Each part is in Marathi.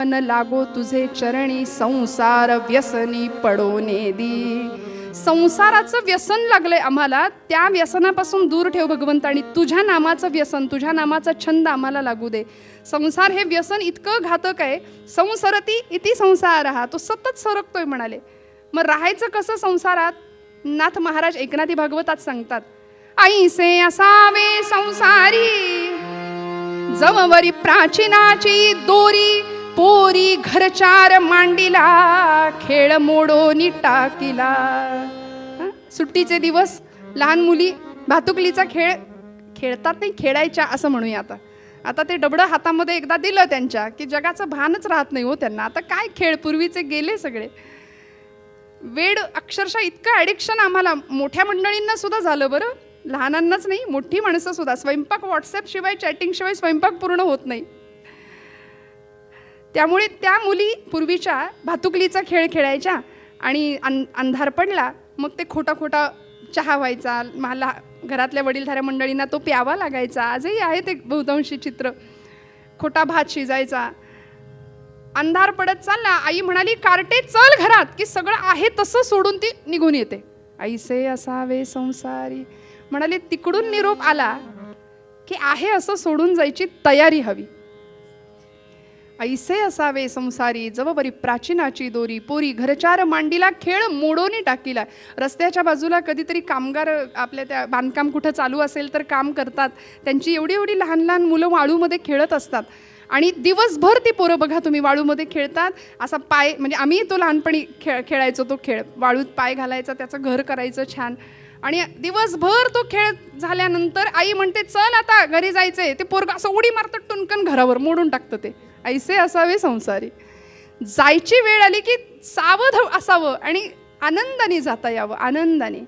मन लागो तुझे चरणी संसार व्यसनी पडोने दी. संसाराचं व्यसन लागलंय आम्हाला, त्या व्यसनापासून दूर ठेव भगवंत, आणि तुझ्या नामाचं व्यसन, तुझ्या नामाचा छंद आम्हाला लागू दे. संसार हे व्यसन इतकं घातक आहे. संसरती इति संसार हा, तो सतत सरकतोय म्हणाले. मग राहायचं कसं संसारात? नाथ महाराज एकनाथी भागवतात सांगतात, ऐसे असावे संसारी जमवरी प्राचीनाची दोरी, पोरी घरचार मांडीला खेळ मोडोनी टाकीला. सुट्टीचे दिवस लहान मुली भातुकलीचा खेळ खेळतात, नाही खेळायच्या असं म्हणूया. आता ते डबडं हातामध्ये एकदा दिलं त्यांच्या की जगाचं भानच राहत नाही हो त्यांना. आता काय खेळ, पूर्वीचे गेले सगळे. वेड अक्षरशः इतकं ॲडिक्शन आम्हाला मोठ्या मंडळींना सुद्धा झालं बरं, लहानांनाच नाही, मोठी माणसं सुद्धा. स्वयंपाक व्हॉट्सॲप शिवाय, चॅटिंग शिवाय स्वयंपाक पूर्ण होत नाही. त्यामुळे त्या मुली पूर्वीच्या भातुकलीचा खेळ खेळायच्या आणि अंधार पडला मग ते खोटा खोटा चहा व्हायचा. मला घरातल्या वडीलधाऱ्या मंडळींना तो प्यावा लागायचा. आजही आहे ते बहुतांशी चित्र. खोटा भात शिजायचा. अंधार पडत चालला, आई म्हणाली कार्टे चल घरात, की सगळं आहे तसं सोडून ती निघून येते. ऐसे असावे संसारी म्हणाले. तिकडून निरोप आला की आहे असं सोडून जायची तयारी हवी. ऐसे असावे संसारी जवबरी प्राचीनाची दोरी, पोरी घरचार मांडीला खेळ मोडोनी टाकीला. रस्त्याच्या बाजूला कधीतरी कामगार आपल्या त्या बांधकाम कुठं चालू असेल तर काम करतात, त्यांची एवढी एवढी लहान लहान मुलं वाळूमध्ये खेळत असतात आणि दिवसभर ती पोरं बघा तुम्ही वाळूमध्ये खेळतात. असा पाय, म्हणजे आम्ही तो लहानपणी खेळायचो तो खेळ, वाळूत पाय घालायचा, त्याचं घर करायचं छान, आणि दिवसभर तो खेळ झाल्यानंतर आई म्हणते चल आता घरी जायचंय. ते पोरगं असं उडी मारतं टुनकन घरावर, मोडून टाकतं ते. ऐसे असावे संसारी. जायची वेळ आली की सावध असावं आणि आनंदाने जाता यावं, आनंदाने.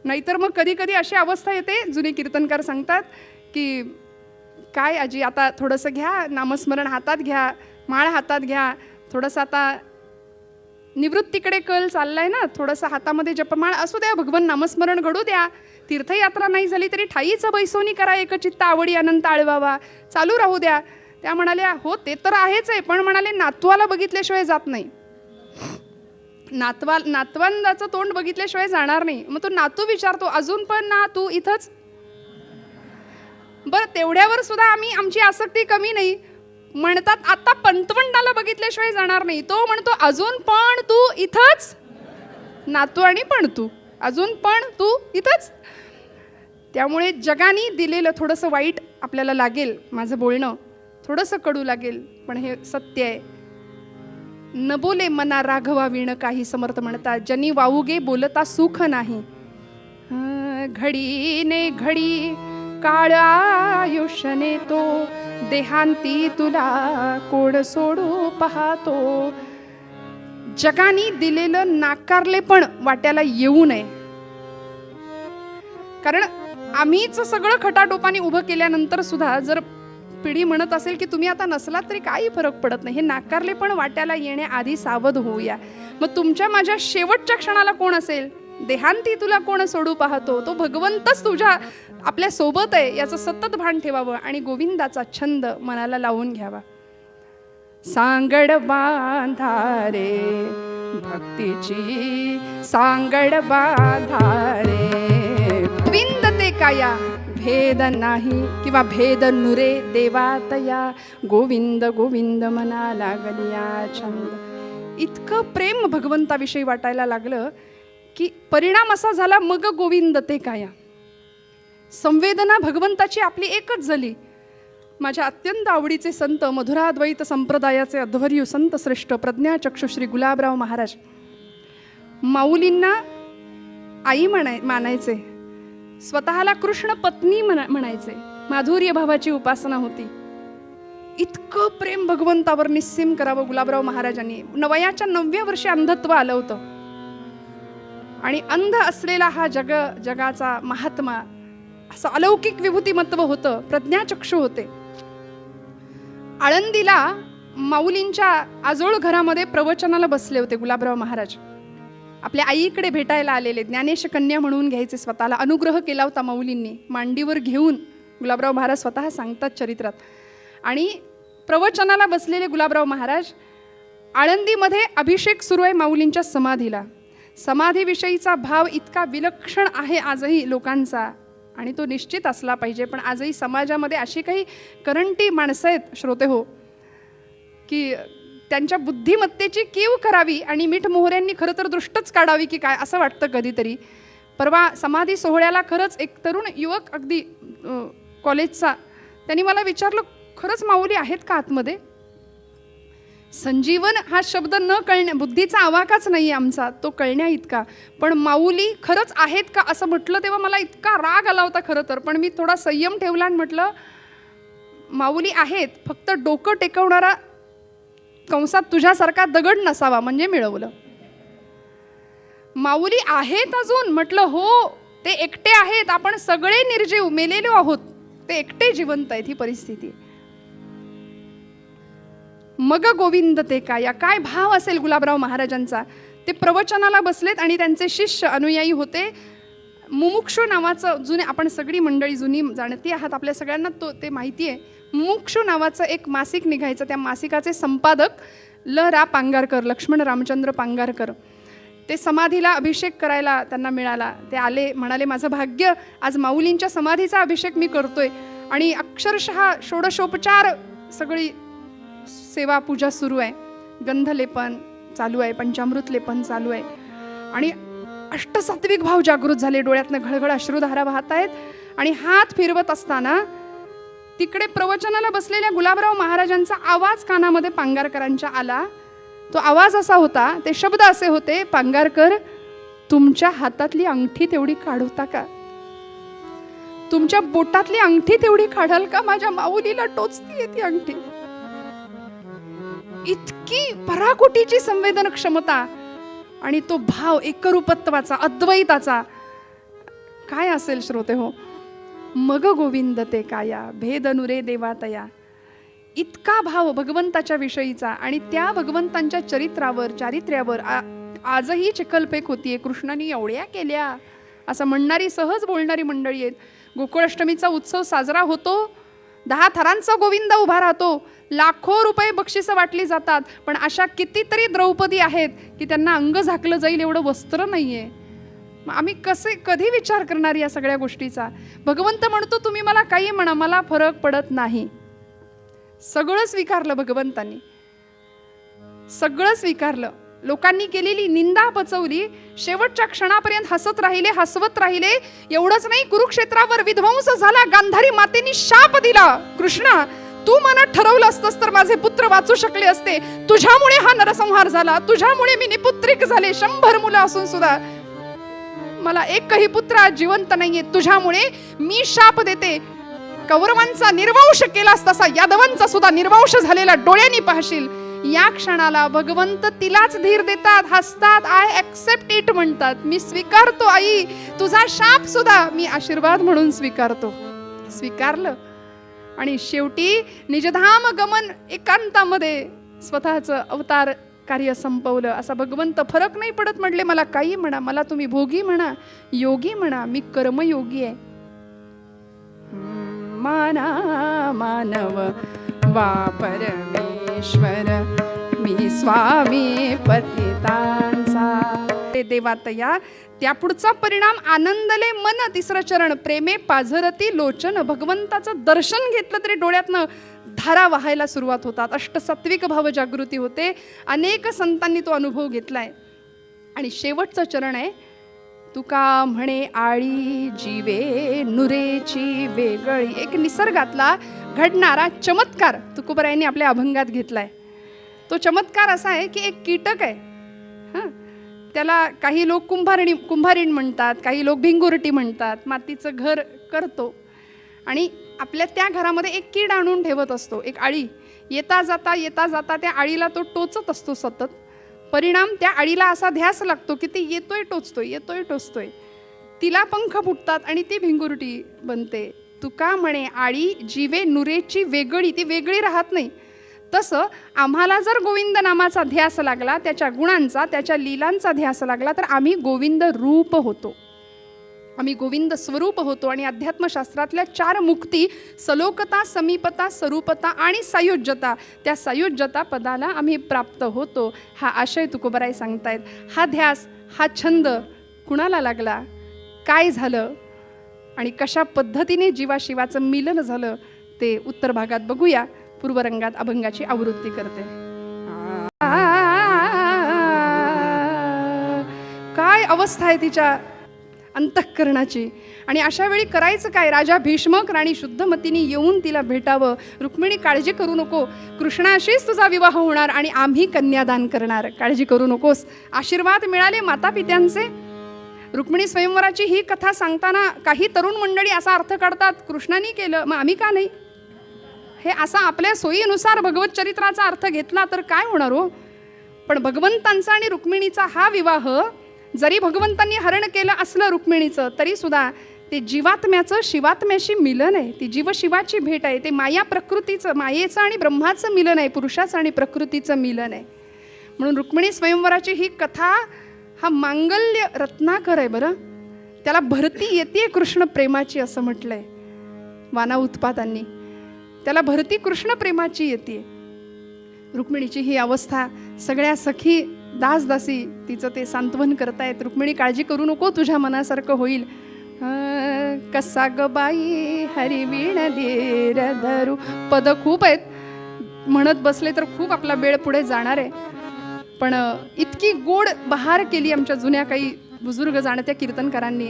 नाहीतर मग कधी कधी अशी अवस्था येते, जुने कीर्तनकार सांगतात की काय आजी आता थोडंसं घ्या, नामस्मरण हातात घ्या, माळ हातात घ्या, थोडंसं आता निवृत्तीकडे कल चाललाय ना, थोडंसं हातामध्ये जपमाळ असू द्या, भगवान नामस्मरण घडू द्या, तीर्थयात्रा नाही झाली तरी ठाईचं बैसोनी करा, एकचित्त आवडी अनंत आळवावा, चालू राहू द्या. त्या म्हणाल्या हो ते तर आहेच आहे, पण म्हणाले नातवाला बघितल्याशिवाय जात नाही. नातवंदाचं तोंड बघितल्याशिवाय जाणार नाही. मग तो नातू विचारतो अजून पण ना तू इथंच? बरं तेवढ्यावर सुद्धा आमची आसक्ती कमी नाही. म्हणतात आता पंतवंडाला बघितल्याशिवाय जाणार नाही. तो म्हणतो अजून पण तू इथंच? नातू आणि पण तू, अजून पण तू इथंच. त्यामुळे जगाने दिलेलं थोडंसं वाईट आपल्याला लागेल, माझं बोलणं थोडंसं कडू लागेल, पण हे सत्य आहे. न बोले मना राघवा विण काही, समर्थ म्हणतात. जनी वाऊगे बोलता सुख नाही. घडीने घडी काळ आयुष्यने तो, देहांती तुला कोण सोडू पाहतो. जगाने दिलेलं नाकारले पण वाट्याला येऊ नये. कारण आम्हीच सगळं खटाटोपाने उभं केल्यानंतर सुद्धा जर पिढी म्हणत असेल की तुम्ही आता नसलात तरी काही फरक पडत नाही, हे नाकारले पण वाट्याला येण्याआधी सावध होऊया. मग तुमच्या माझ्या शेवटच्या क्षणाला कोण असेल? देहांती तुला कोण सोडू पाहतो. तो भगवंतच तुझ्या आपल्या सोबत आहे याचं सतत भान ठेवावं आणि गोविंदाचा छंद मनाला लावून घ्यावा. सांगड बांधारे भक्तीची, सांगड बांधारे गोविंद ते काया, भेद नाही किंवा भेद नुरे देवातया, गोविंद गोविंद मना लागलिया छंद. इतकं प्रेम भगवंताविषयी वाटायला लागलं की परिणाम असा झाला मग गोविंद ते काया. संवेदना भगवंताची आपली एकच झाली. माझ्या अत्यंत आवडीचे संत, मधुराद्वैत संप्रदायाचे अध्वर्यू संत श्रेष्ठ प्रज्ञाचक्षु श्री गुलाबराव महाराज माऊलींना आई मानायचे, स्वतःला कृष्ण पत्नी म्हणायचे. माधुर्य भावाची उपासना होती. इतकं प्रेम भगवंतावर निस्सीम करावं गुलाबराव महाराजांनी. वयाच्या 9व्या वर्षी अंधत्व आलं होतं आणि अंध असलेला हा जगाचा महात्मा, असं अलौकिक विभूतिमत्व होतं, प्रज्ञाचक्षु होते. आळंदीला माऊलींच्या आजोळ घरामध्ये प्रवचनाला बसले होते गुलाबराव महाराज. आपल्या आईकडे भेटायला आलेले, ज्ञानेश कन्या म्हणून घ्यायचे स्वतःला. अनुग्रह केला होता माऊलींनी मांडीवर घेऊन, गुलाबराव महाराज स्वतः सांगतात चरित्रात. आणि प्रवचनाला बसलेले गुलाबराव महाराज. आळंदीमध्ये अभिषेक सुरू आहे माऊलींच्या समाधीला. समाधीविषयीचा भाव इतका विलक्षण आहे आजही लोकांचा, आणि तो निश्चित असला पाहिजे. पण आजही समाजामध्ये अशी काही करंटी माणसं आहेत श्रोते हो, की त्यांच्या बुद्धिमत्तेची कीव करावी आणि मीठ मोहऱ्यांनी खरं तर दृष्टच काढावी की काय असं वाटतं कधीतरी. परवा समाधी सोहळ्याला खरंच एक तरुण युवक अगदी कॉलेजचा, त्यांनी मला विचारलं, खरंच माऊली आहेत का आतमध्ये? संजीवन हा शब्द न कळण्या, बुद्धीचा आवाकाच नाही आहे आमचा, तो कळण्या इतका. पण माऊली खरंच आहेत का असं म्हटलं तेव्हा मला इतका राग आला होता खरं तर. पण मी थोडा संयम ठेवला आणि म्हटलं माऊली आहेत, फक्त डोकं टेकवणारा कंसात तुझ्यासारखा दगड नसावा म्हणजे मिळवलं. माऊली आहेत अजून? म्हटलं हो, ते एकटे आहेत. आपण सगळे निर्जीव मेलेलो आहोत, ते एकटे जिवंत आहेत. ही परिस्थिती. मग गोविंद ते काय, काय भाव असेल गुलाबराव महाराजांचा. ते प्रवचनाला बसलेत आणि त्यांचे शिष्य अनुयायी होते. मुमुक्षू नावाचं, जुने आपण सगळी मंडळी जुनी जाणती आहात, आपल्या सगळ्यांना ते माहिती आहे. मुमुक्षू नावाचं एक मासिक निघायचं. त्या मासिकाचे संपादक ल.रा. पांगारकर, लक्ष्मण रामचंद्र पांगारकर. ते समाधीला अभिषेक करायला त्यांना मिळाला. ते आले, म्हणाले माझं भाग्य, आज माऊलींच्या समाधीचा अभिषेक मी करतोय. आणि अक्षरशः षोडशोपचार सगळी सेवा पूजा सुरू आहे. गंधलेपन चालू आहे, पंचामृत लेपन चालू आहे. आणि अष्टसात्विक भाव जागृत झाले, डोळ्यातनं घळघळ अश्रुधारा वाहत आहेत. आणि हात फिरवत असताना तिकडे प्रवचनाला बसलेल्या गुलाबराव महाराजांचा आवाज कानामध्ये पांगारकरांच्या आला. तो आवाज असा होता, ते शब्द असे होते, पांगारकर तुमच्या हातातली अंगठी तेवढी काढवता का? तुमच्या बोटातली अंगठी तेवढी काढाल का? माझ्या माऊलीला टोचतीये ती अंगठी. इतकी पराकोटीची संवेदन क्षमता आणि तो भाव एकरूपत्वाचा, अद्वैताचा काय असेल श्रोते हो. मग गोविंद ते काया, भेद नुरे देवातया. इतका भाव भगवंताच्या विषयीचा आणि त्या भगवंतांच्या चरित्रावर, चारित्र्यावर आजही चिखलफेक होतीये. कृष्णाने एवढ्या केल्या असं म्हणणारी, सहज बोलणारी मंडळी आहेत. गोकुळाष्टमीचा उत्सव साजरा होतो, 10 थरांचा गोविंद उभा राहतो, लाखो रुपये बक्षिसं वाटली जातात. पण अशा कितीतरी द्रौपदी आहेत की त्यांना अंग झाकलं जाईल एवढं वस्त्र नाहीये. आम्ही कधी विचार करणार या सगळ्या गोष्टीचा? भगवंत म्हणतो तुम्ही मला काही म्हणा, मला फरक पडत नाही. सगळं स्वीकारलं भगवंतांनी, सगळं स्वीकारलं. लोकांनी केलेली निंदा पचवली, शेवटच्या क्षणापर्यंत हसत राहिले, हसवत राहिले. एवढंच नाही, कुरुक्षेत्रावर विध्वंस झाला, गांधारी मातेनी शाप दिला. कृष्णा, तू मनात ठरवलं असतंस तर माझे पुत्र वाचू शकले असते. तुझ्यामुळे हा नरसंहार झाला, तुझ्यामुळे मी निपुत्रिक झाले. 100 मुलं असून सुद्धा मला एकही पुत्र आज जिवंत नाहीये. तुझ्यामुळे मी शाप देते. कौरवांचा निर्वंश केलास तसा यादवांचा सुद्धा निर्वंश झालेला डोळ्यांनी पाहशील. या क्षणाला भगवंत तिलाच धीर देतात, हसतात. आय ऍक्सेप्ट इट म्हणतात. मी स्वीकारतो आई, तुझा शाप सुद्धा मी आशीर्वाद म्हणून स्वीकारतो. स्वीकारलं आणि शेवटी निजधाम गमन एकांतामध्ये स्वतःचं अवतार कार्य संपवलं. असा भगवंत फरक नाही पडत. म्हटले मला काही म्हणा, मला तुम्ही भोगी म्हणा, योगी म्हणा, मी कर्मयोगी आहे. माना मानव वा परमेश्वर, मी स्वामी पतितांचा. देवातया. त्या पुढचा परिणाम आनंदले मन, तिसरं चरण प्रेमे पाझरती लोचन. भगवंताचं दर्शन घेतलं तरी डोळ्यातनं धारा वाहायला सुरुवात होतात. अष्टसात्विक भाव जागृती होते. अनेक संतांनी तो अनुभव घेतलाय. आणि शेवटचं चरण आहे, तुका म्हणे आळी जीवे नुरेची वेगळी. एक निसर्गातला घडणारा चमत्कार तुकोबरायांनी आपल्या अभंगात घेतलाय. तो चमत्कार असा आहे की एक कीटक आहे. त्याला काही लोक कुंभारीण म्हणतात, काही लोक भिंगुरटी म्हणतात. मातीचं घर करतो आणि आपल्या त्या घरामध्ये एक कीड आणून ठेवत असतो, एक आळी. येता जाता त्या आळीला तो टोचत असतो सतत. परिणाम त्या आळीला असा ध्यास लागतो की ती येतोय टोचतोय. तिला पंख फुटतात आणि ती भिंगुरटी बनते. तुका म्हणे आळी जीवे नुरेची वेगळी. ती वेगळी राहत नाही. तसं आम्हाला जर गोविंद नामाचा ध्यास लागला, त्याच्या गुणांचा, त्याच्या लीलांचा ध्यास लागला, तर आम्ही गोविंद रूप होतो. आम्ही गोविंद स्वरूप होतो आणि अध्यात्मशास्त्रातल्या 4 मुक्ती सलोकता, समीपता, स्वरूपता आणि सायुज्यता, त्या सायुज्यता पदाला आम्ही प्राप्त होतो. हा आशय तुकोबराय सांगतायत. हा ध्यास, हा छंद कुणाला लागला, काय झालं आणि कशा पद्धतीने जीवाशिवाचं मिलन झालं ते उत्तर भागात बघूया. पूर्वरंगात अभंगाची आवृत्ती करते. काय अवस्था आहे तिच्या अंतःकरणाची. आणि अशा वेळी करायचं काय? राजा भीष्मक राणी शुद्धमतीने येऊन तिला भेटावं. रुक्मिणी काळजी करू नको, कृष्णाशीच तुझा विवाह होणार आणि आम्ही कन्यादान करणार, काळजी करू नकोस. आशीर्वाद मिळाले माता पित्यांचे. रुक्मिणी स्वयंवराची ही कथा सांगताना काही तरुण मंडळी असा अर्थ काढतात, कृष्णाने केलं मग आम्ही का नाही. हे असा आपल्या सोयीनुसार भगवत चरित्राचा अर्थ घेतला तर काय होणार हो. पण भगवंतांचा आणि रुक्मिणीचा हा विवाह जरी भगवंतांनी हरण केलं असलं रुक्मिणीचं, तरी सुद्धा ते जीवात्म्याचं शिवात्म्याशी मिलन आहे. ती जीवशिवाची भेट आहे. ते माया प्रकृतीचं, मायेचं आणि ब्रह्माचं मिलन आहे, पुरुषाचं आणि प्रकृतीचं मिलन आहे. म्हणून रुक्मिणी स्वयंवराची ही कथा हा मांगल्य रत्नाकर आहे बरं. त्याला भरती येते कृष्ण प्रेमाची असं म्हटलंय वाना उत्पातांनी. त्याला भरती कृष्ण प्रेमाची येते. रुक्मिणीची ही अवस्था सगळ्या सखी दासदासी तिचं ते सांत्वन करतायत. रुक्मिणी काळजी करू नको, तुझ्या मनासारखं होईल. कसा ग बाई हरिवीण धीर धरू. पद खूप आहेत, म्हणत बसले तर खूप आपला वेळ पुढे जाणार आहे. पण इतकी गोड बहार केली आमच्या जुन्या काही बुजुर्ग जाणत्या कीर्तनकारांनी.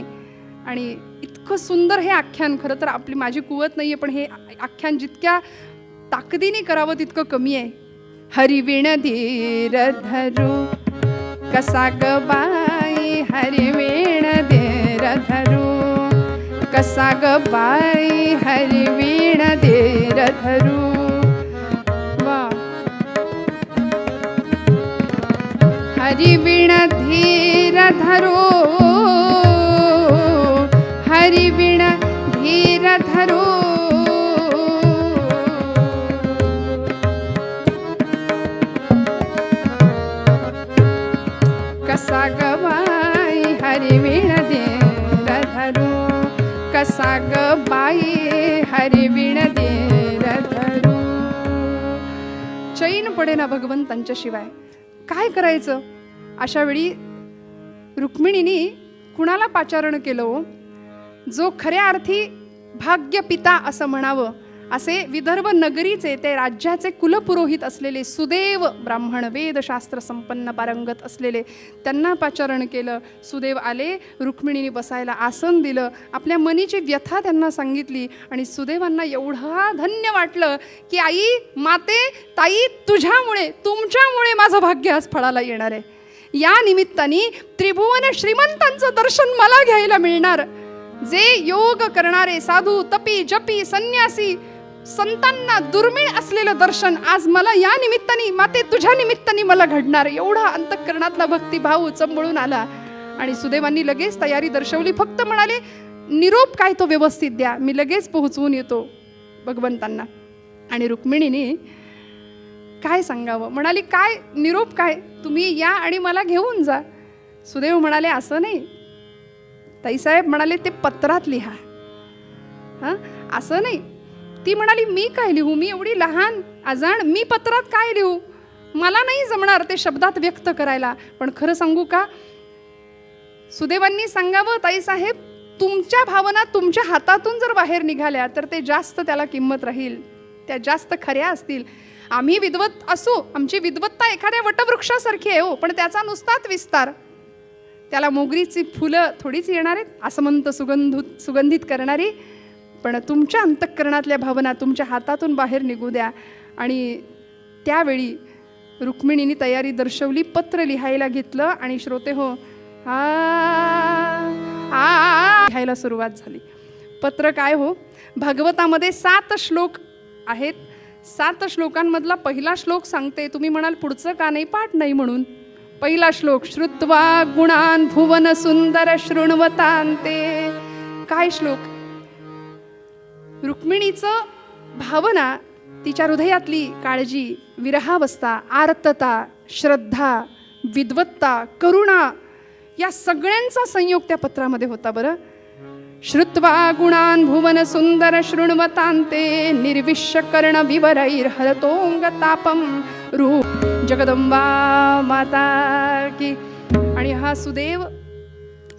आणि इतकं सुंदर हे आख्यान. खरं तर आपली माझी कुवत नाही आहे, पण हे आख्यान जितक्या ताकदीने करावं तितकं कमी आहे. हरिवीण धीर धरू कसा ग बाई हरिवीण धीर धरू. कसा ग बाई हरिवीण धीर धरू. वा. हरिवीण धीर धरू, हरिवीण धीर धरू. कसा ग बाई हरिवीण धीर धरू. कसा ग बाई हरिवीण धीर धरू. चैन पडे ना भगवंतांच्या शिवाय. काय करायचं अशा वेळी? रुक्मिणीने कुणाला पाचारण केलं हो? जो खऱ्या अर्थी भाग्य पिता असं म्हणावं असे विदर्भ नगरीचे, ते राज्याचे कुलपुरोहित असलेले सुदेव ब्राह्मण, वेदशास्त्र संपन्न पारंगत असलेले, त्यांना पाचारण केलं. सुदेव आले, रुक्मिणीने बसायला आसन दिलं, आपल्या मनीची व्यथा त्यांना सांगितली. आणि सुदेवांना एवढं धन्य वाटलं की आई, माते, ताई, तुझ्यामुळे, तुमच्यामुळे माझं भाग्य आज फळाला येणार आहे. या निमित्ताने त्रिभुवन श्रीमंतांचं दर्शन मला घ्यायला मिळणार. जे योग करणारे साधू, तपी, जपी, संन्यासी, संतांना दुर्मिळ असलेलं दर्शन आज मला या निमित्ताने, माते तुझ्या निमित्ताने मला घडणार. एवढा अंतःकरणातला भक्तिभाव उचंबळून आला. आणि सुदैवांनी लगेच तयारी दर्शवली. फक्त म्हणाले, निरोप काय तो व्यवस्थित द्या, मी लगेच पोहोचवून येतो भगवंतांना. आणि रुक्मिणीने काय सांगावं, म्हणाली, काय निरोप काय, तुम्ही या आणि मला घेऊन जा. सुदैव म्हणाले, असं नाही ताईसाहेब. म्हणाले, ते पत्रात लिहा. हां, असं नाही. ती म्हणाली, मी काय लिहू, मी एवढी लहान अजाण, मी पत्रात काय लिहू, मला नाही जमणार ते शब्दात व्यक्त करायला. पण खरं सांगू का, सुदैवांनी सांगावं, ताईसाहेब, तुमच्या भावना तुमच्या हातातून जर बाहेर निघाल्या तर ते जास्त त्याला किंमत राहील, त्या जास्त खऱ्या असतील. आम्ही विद्वत असू, आमची विद्वत्ता एखाद्या वटवृक्षासारखी आहे हो, पण त्याचा नुसताच विस्तार, त्याला मोगरीची फुलं थोडीच येणार आहेत, आसमंत सुगंधित करणारी. पण तुमच्या अंतःकरणातल्या भावना तुमच्या हातातून बाहेर निघू द्या. आणि त्यावेळी रुक्मिणीने तयारी दर्शवली. पत्र लिहायला घेतलं आणि श्रोते हो, लिहायला सुरुवात झाली. पत्र काय हो, भागवतामध्ये 7 श्लोक आहेत. 7 श्लोकांमधला पहिला श्लोक सांगते. तुम्ही म्हणाल पुढचं का नाही, पाठ नाही म्हणून. पहिला श्लोक, श्रुत्वा गुणान भुवन सुंदर शृण्वतांते. काय श्लोक? रुक्मिणीचं भावना, तिच्या हृदयातली काळजी, विरहावस्था, आर्तता, श्रद्धा, विद्वत्ता, करुणा, या सगळ्यांचा संयोग त्या पत्रामध्ये होता बरं. श्रुत्वा गुणान् भुवन सुंदर शृण्वतान्ते निर्विश्य कर्ण विवरैर्हरतोंगतापं रूप जगदंबा माता की. आणि हा सुदेव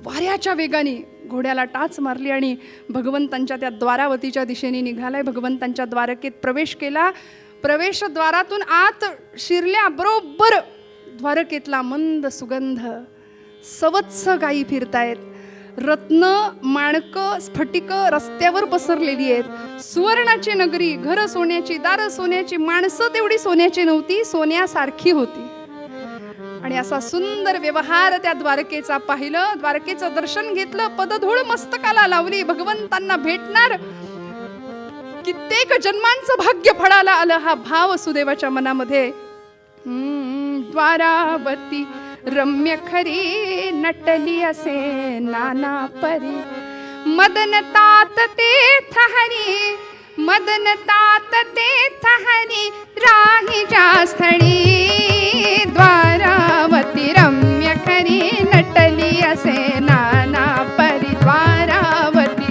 वाऱ्याच्या वेगाने घोड्याला टाच मारली आणि भगवंतांच्या त्या द्वारावतीच्या दिशेने निघालाय. भगवंतांच्या द्वारकेत प्रवेश केला. प्रवेशद्वारातून आत शिरल्याबरोबर द्वारकेतला मंद सुगंध, सवत्स गायी फिरतायत, रत्न माणक स्फटिक रस्त्यावर पसरलेली आहेत. सुवर्णाची नगरी, घर सोन्याची, दार सोन्याची, माणसं तेवढी सोन्याची नव्हती, सोन्यासारखी होती. आणि असा सुंदर व्यवहार त्या द्वारकेचा पाहिलं, द्वारकेचं दर्शन घेतलं, पदधूळ मस्तकाला लावली. भगवंतांना भेटणार कित्येक जन्मांचं भाग्य फळाला आलं, हा भाव सुदेवाच्या मनामध्ये. द्वारावती रम्य खरी नटली असे नाना परी, मदन तात ते थहरी, मदन तात ते थहरी, राही ज्या स्थळी. द्वारावती रम्य खरी नटली असे नाना परी, द्वारावती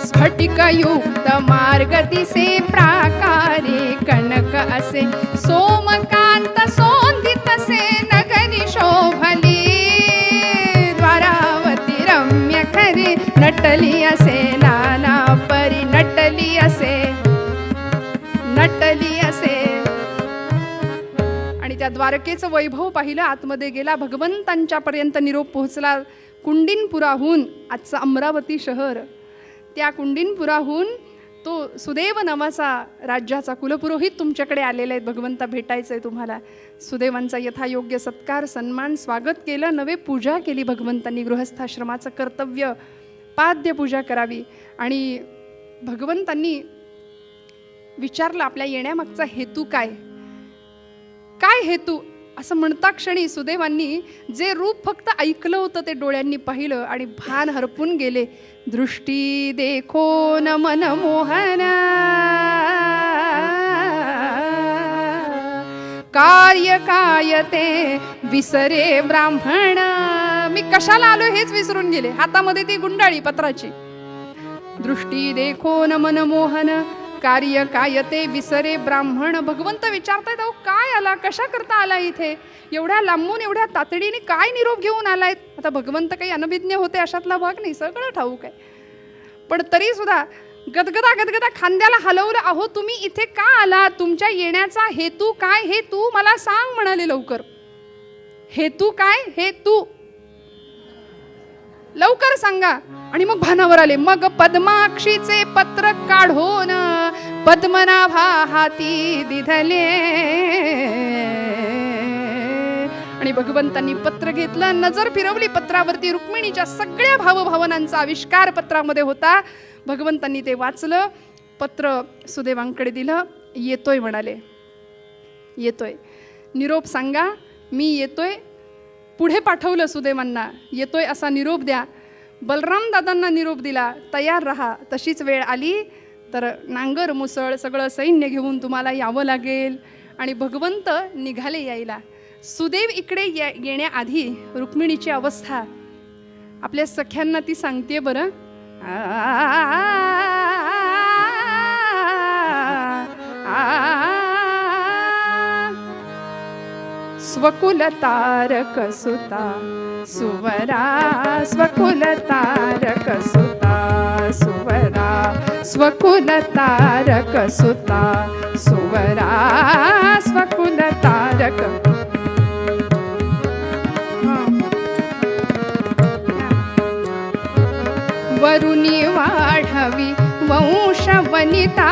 स्फटिकयुक्त मार्ग दिसे प्राकारे, कनक असे सोमकांत सोंदित असे नगरी शोभली. द्वारावती रम्य खरी नटली असे नाना परी, नटली असे, नटली असे. आणि त्या द्वारकेचं वैभव पाहिलं, आतमध्ये गेला, भगवंतांच्या पर्यंत निरोप पोहोचला. कुंडिनपुराहून आजचं अमरावती शहर, त्या कुंडिनपुराहून तो सुदेव नावाचा राज्याचा कुलपुरोहित तुमच्याकडे आलेले आहेत. भगवंता भेटायचं आहे तुम्हाला. सुदेवांचा यथायोग्य सत्कार सन्मान स्वागत केलं. नवे पूजा केली भगवंतांनी. गृहस्थाश्रमाचं कर्तव्य पाद्य पूजा करावी. आणि भगवंतांनी विचारलं आपल्या येण्यामागचा हेतू काय, काय हेतू. असं म्हणता क्षणी सुदेवांनी जे रूप फक्त ऐकलं होतं ते डोळ्यांनी पाहिलं आणि भान हरपून गेले. दृष्टी देखो न मन मोहन, कार्य काय ते विसरे ब्राह्मण. मी कशाला आलो हेच विसरून गेले. हातामध्ये ती गुंडाळी पत्राची. दृष्टी देखो न मन मोहन, कार्य काय ते विसरे ब्राह्मण. भगवंत विचारतायत, अहो काय आला, कशा करता आला इथे, एवढ्या लांबून एवढ्या तातडीने काय निरोप घेऊन आलायत. आता भगवंत काही अनभिज्ञ होते अशातला भाग नाही, सगळं ठाऊक आहे. पण तरी सुद्धा गदगदा गदगदा खांद्याला हलवलं. अहो तुम्ही इथे का आला, तुमच्या येण्याचा हेतू काय, हे तू मला सांग म्हणाले लवकर. हेतू काय, हे तू लवकर सांगा. आणि मग भानावर आले. मग पद्माक्षीचे पत्र काढून पद्मनाभा हाती दिधले. आणि भगवंतांनी पत्र घेतलं, नजर फिरवली पत्रावरती. रुक्मिणीच्या सगळ्या भावभावनांचा आविष्कार पत्रामध्ये होता. भगवंतांनी ते वाचलं, पत्र सुदेवांकडे दिलं. येतोय म्हणाले, येतोय, निरोप सांगा, मी येतोय. पुढे पाठवलं सुदेवांना, येतोय असा निरोप द्या. बलराम दादांना निरोप दिला, तयार रहा, तशीच वेळ आली तर नांगर मुसळ सगळं सैन्य घेऊन तुम्हाला यावं लागेल. आणि भगवंत निघाले यायला. सुदेव इकडे येण्याआधी रुक्मिणीची अवस्था आपल्या सख्यांना ती सांगते बरं. स्वकुल तारक सुता सुवरा, स्वकुल तारक सुता सुवरा, स्वकुल तारक सुता सुवरा, स्वकुल तारक. वरुणी वाढवी वंश वनिता,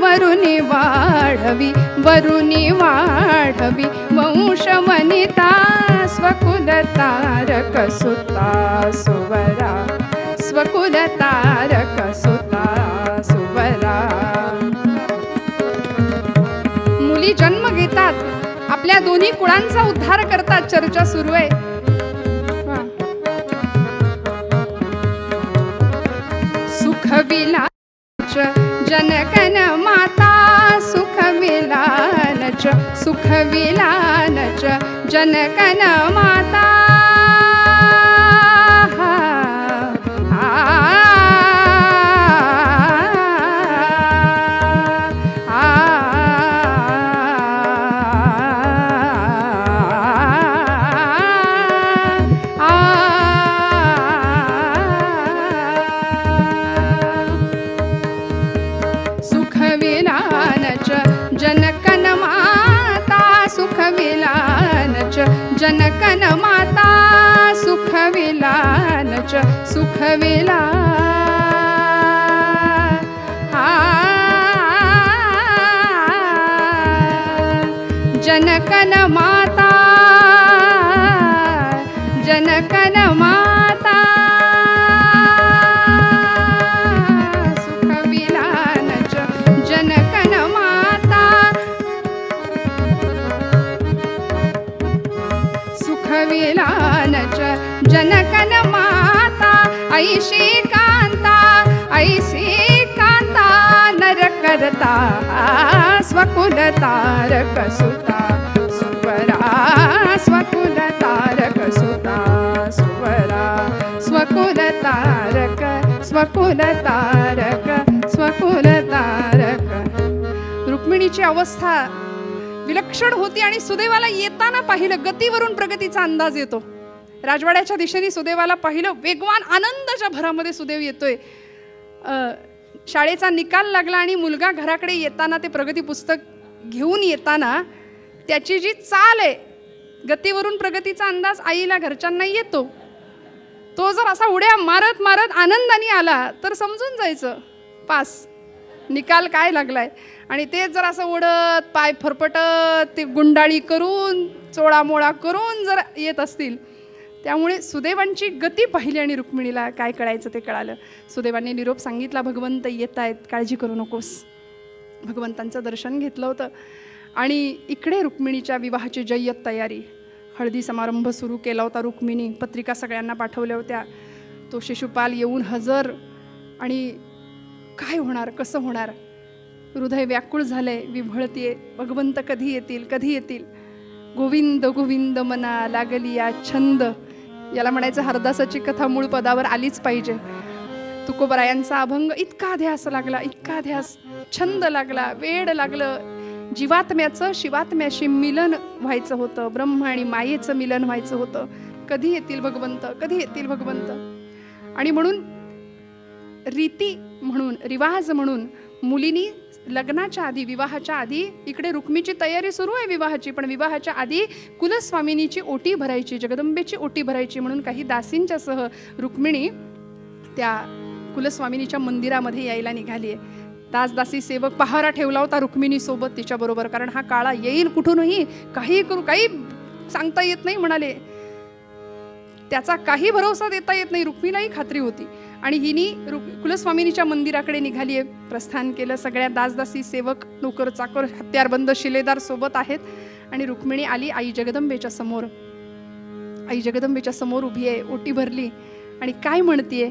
वरुणी वाढवी, वरुणी वाढवी वंश वनिता, स्वकुल तारक सुता सुवरा, स्वकुल तारक सुता सुवरा. मुली जन्म घेतात, आपल्या दोन्ही कुळांचा उद्धार करतात. चर्चा सुरू आहे. सुखविलाच जनकन माता, सुखविलानच, सुखविलानच जनकन माता. जनकन माता सुखविलानच सुखविला जनकन माता जनकन माता सुखविलानच जनकन माता सुखविलानच जनकन माता ऐशी कांता नर करता स्वकुल तारक सुता सुवरा स्वकुल तारक सुता सुवरा स्वकुल तारक स्वकुल तारक स्वकुल तारक. रुक्मिणीची अवस्था विलक्षण होती आणि सुदैवाला येताना पाहिलं, गतीवरून प्रगतीचा अंदाज येतो. राजवाड्याच्या दिशेने सुदैवाला पाहिलं, वेगवान आनंदाच्या भरामध्ये सुदैव येतोय. शाळेचा निकाल लागला आणि मुलगा घराकडे येताना ते प्रगती पुस्तक घेऊन येताना त्याची जी चाल आहे, गतीवरून प्रगतीचा अंदाज आईला घरच्यांना येतो. तो जर असा उड्या मारत मारत आनंदाने आला तर समजून जायचं पास, निकाल काय लागलाय. आणि ते जर असं उडत पाय फरफटत ते गुंडाळी करून चोळामोळा करून जर येत असतील, त्यामुळे सुदैवांची गती पाहिली आणि रुक्मिणीला काय कळायचं ते कळालं. सुदैवांनी निरोप सांगितला, भगवंत येत आहेत, काळजी करू नकोस. भगवंतांचं दर्शन घेतलं होतं. आणि इकडे रुक्मिणीच्या विवाहाची जय्यत तयारी, हळदी समारंभ सुरू केला होता. रुक्मिणी पत्रिका सगळ्यांना पाठवल्या होत्या. तो शिशुपाल येऊन हजर. आणि काय होणार, कसं होणार, हृदय व्याकुळ झालंय, विभळतीये. भगवंत कधी येतील, कधी येतील. गोविंद गोविंद मना लागली या छंद, याला म्हणायचं हरदासाची कथा मूळ पदावर आलीच पाहिजे. तुकोबरायांचा अभंग, इतका ध्यास लागला, इतका ध्यास, छंद लागला, वेड लागलं. जीवात्म्याचं शिवात्म्याशी मिलन व्हायचं होतं, ब्रह्म आणि मायेचं मिलन व्हायचं होतं. कधी येतील भगवंत, कधी येतील भगवंत. आणि म्हणून रीती म्हणून, रिवाज म्हणून मुलीनी लग्नाच्या आधी, विवाहाच्या आधी, इकडे रुक्मीची तयारी सुरू आहे विवाहाची, पण विवाहाच्या आधी कुलस्वामिनीची ओटी भरायची, जगदंबेची ओटी भरायची. म्हणून काही दासींच्या सह रुक्मिणी त्या कुलस्वामिनीच्या मंदिरामध्ये यायला निघाली आहे. दासदासी सेवक पहारा ठेवला होता रुक्मिणीसोबत तिच्याबरोबर, कारण हा काळा येईल कुठूनही, काही करू, काही सांगता येत नाही म्हणाले. त्याचा काही भरोसा देता येत नाही, रुक्मिणीलाही खात्री होती. आणि हिनी कुलस्वामिनीच्या मंदिराकडे निघाली आहे, प्रस्थान केलं. सगळ्या दासदासी सेवक नोकर चाकर हत्यारबंद शिलेदार सोबत आहेत. आणि रुक्मिणी आली आई जगदंबेच्या समोर. आई जगदंबेच्या समोर उभी आहे, ओटी भरली आणि काय म्हणतीये,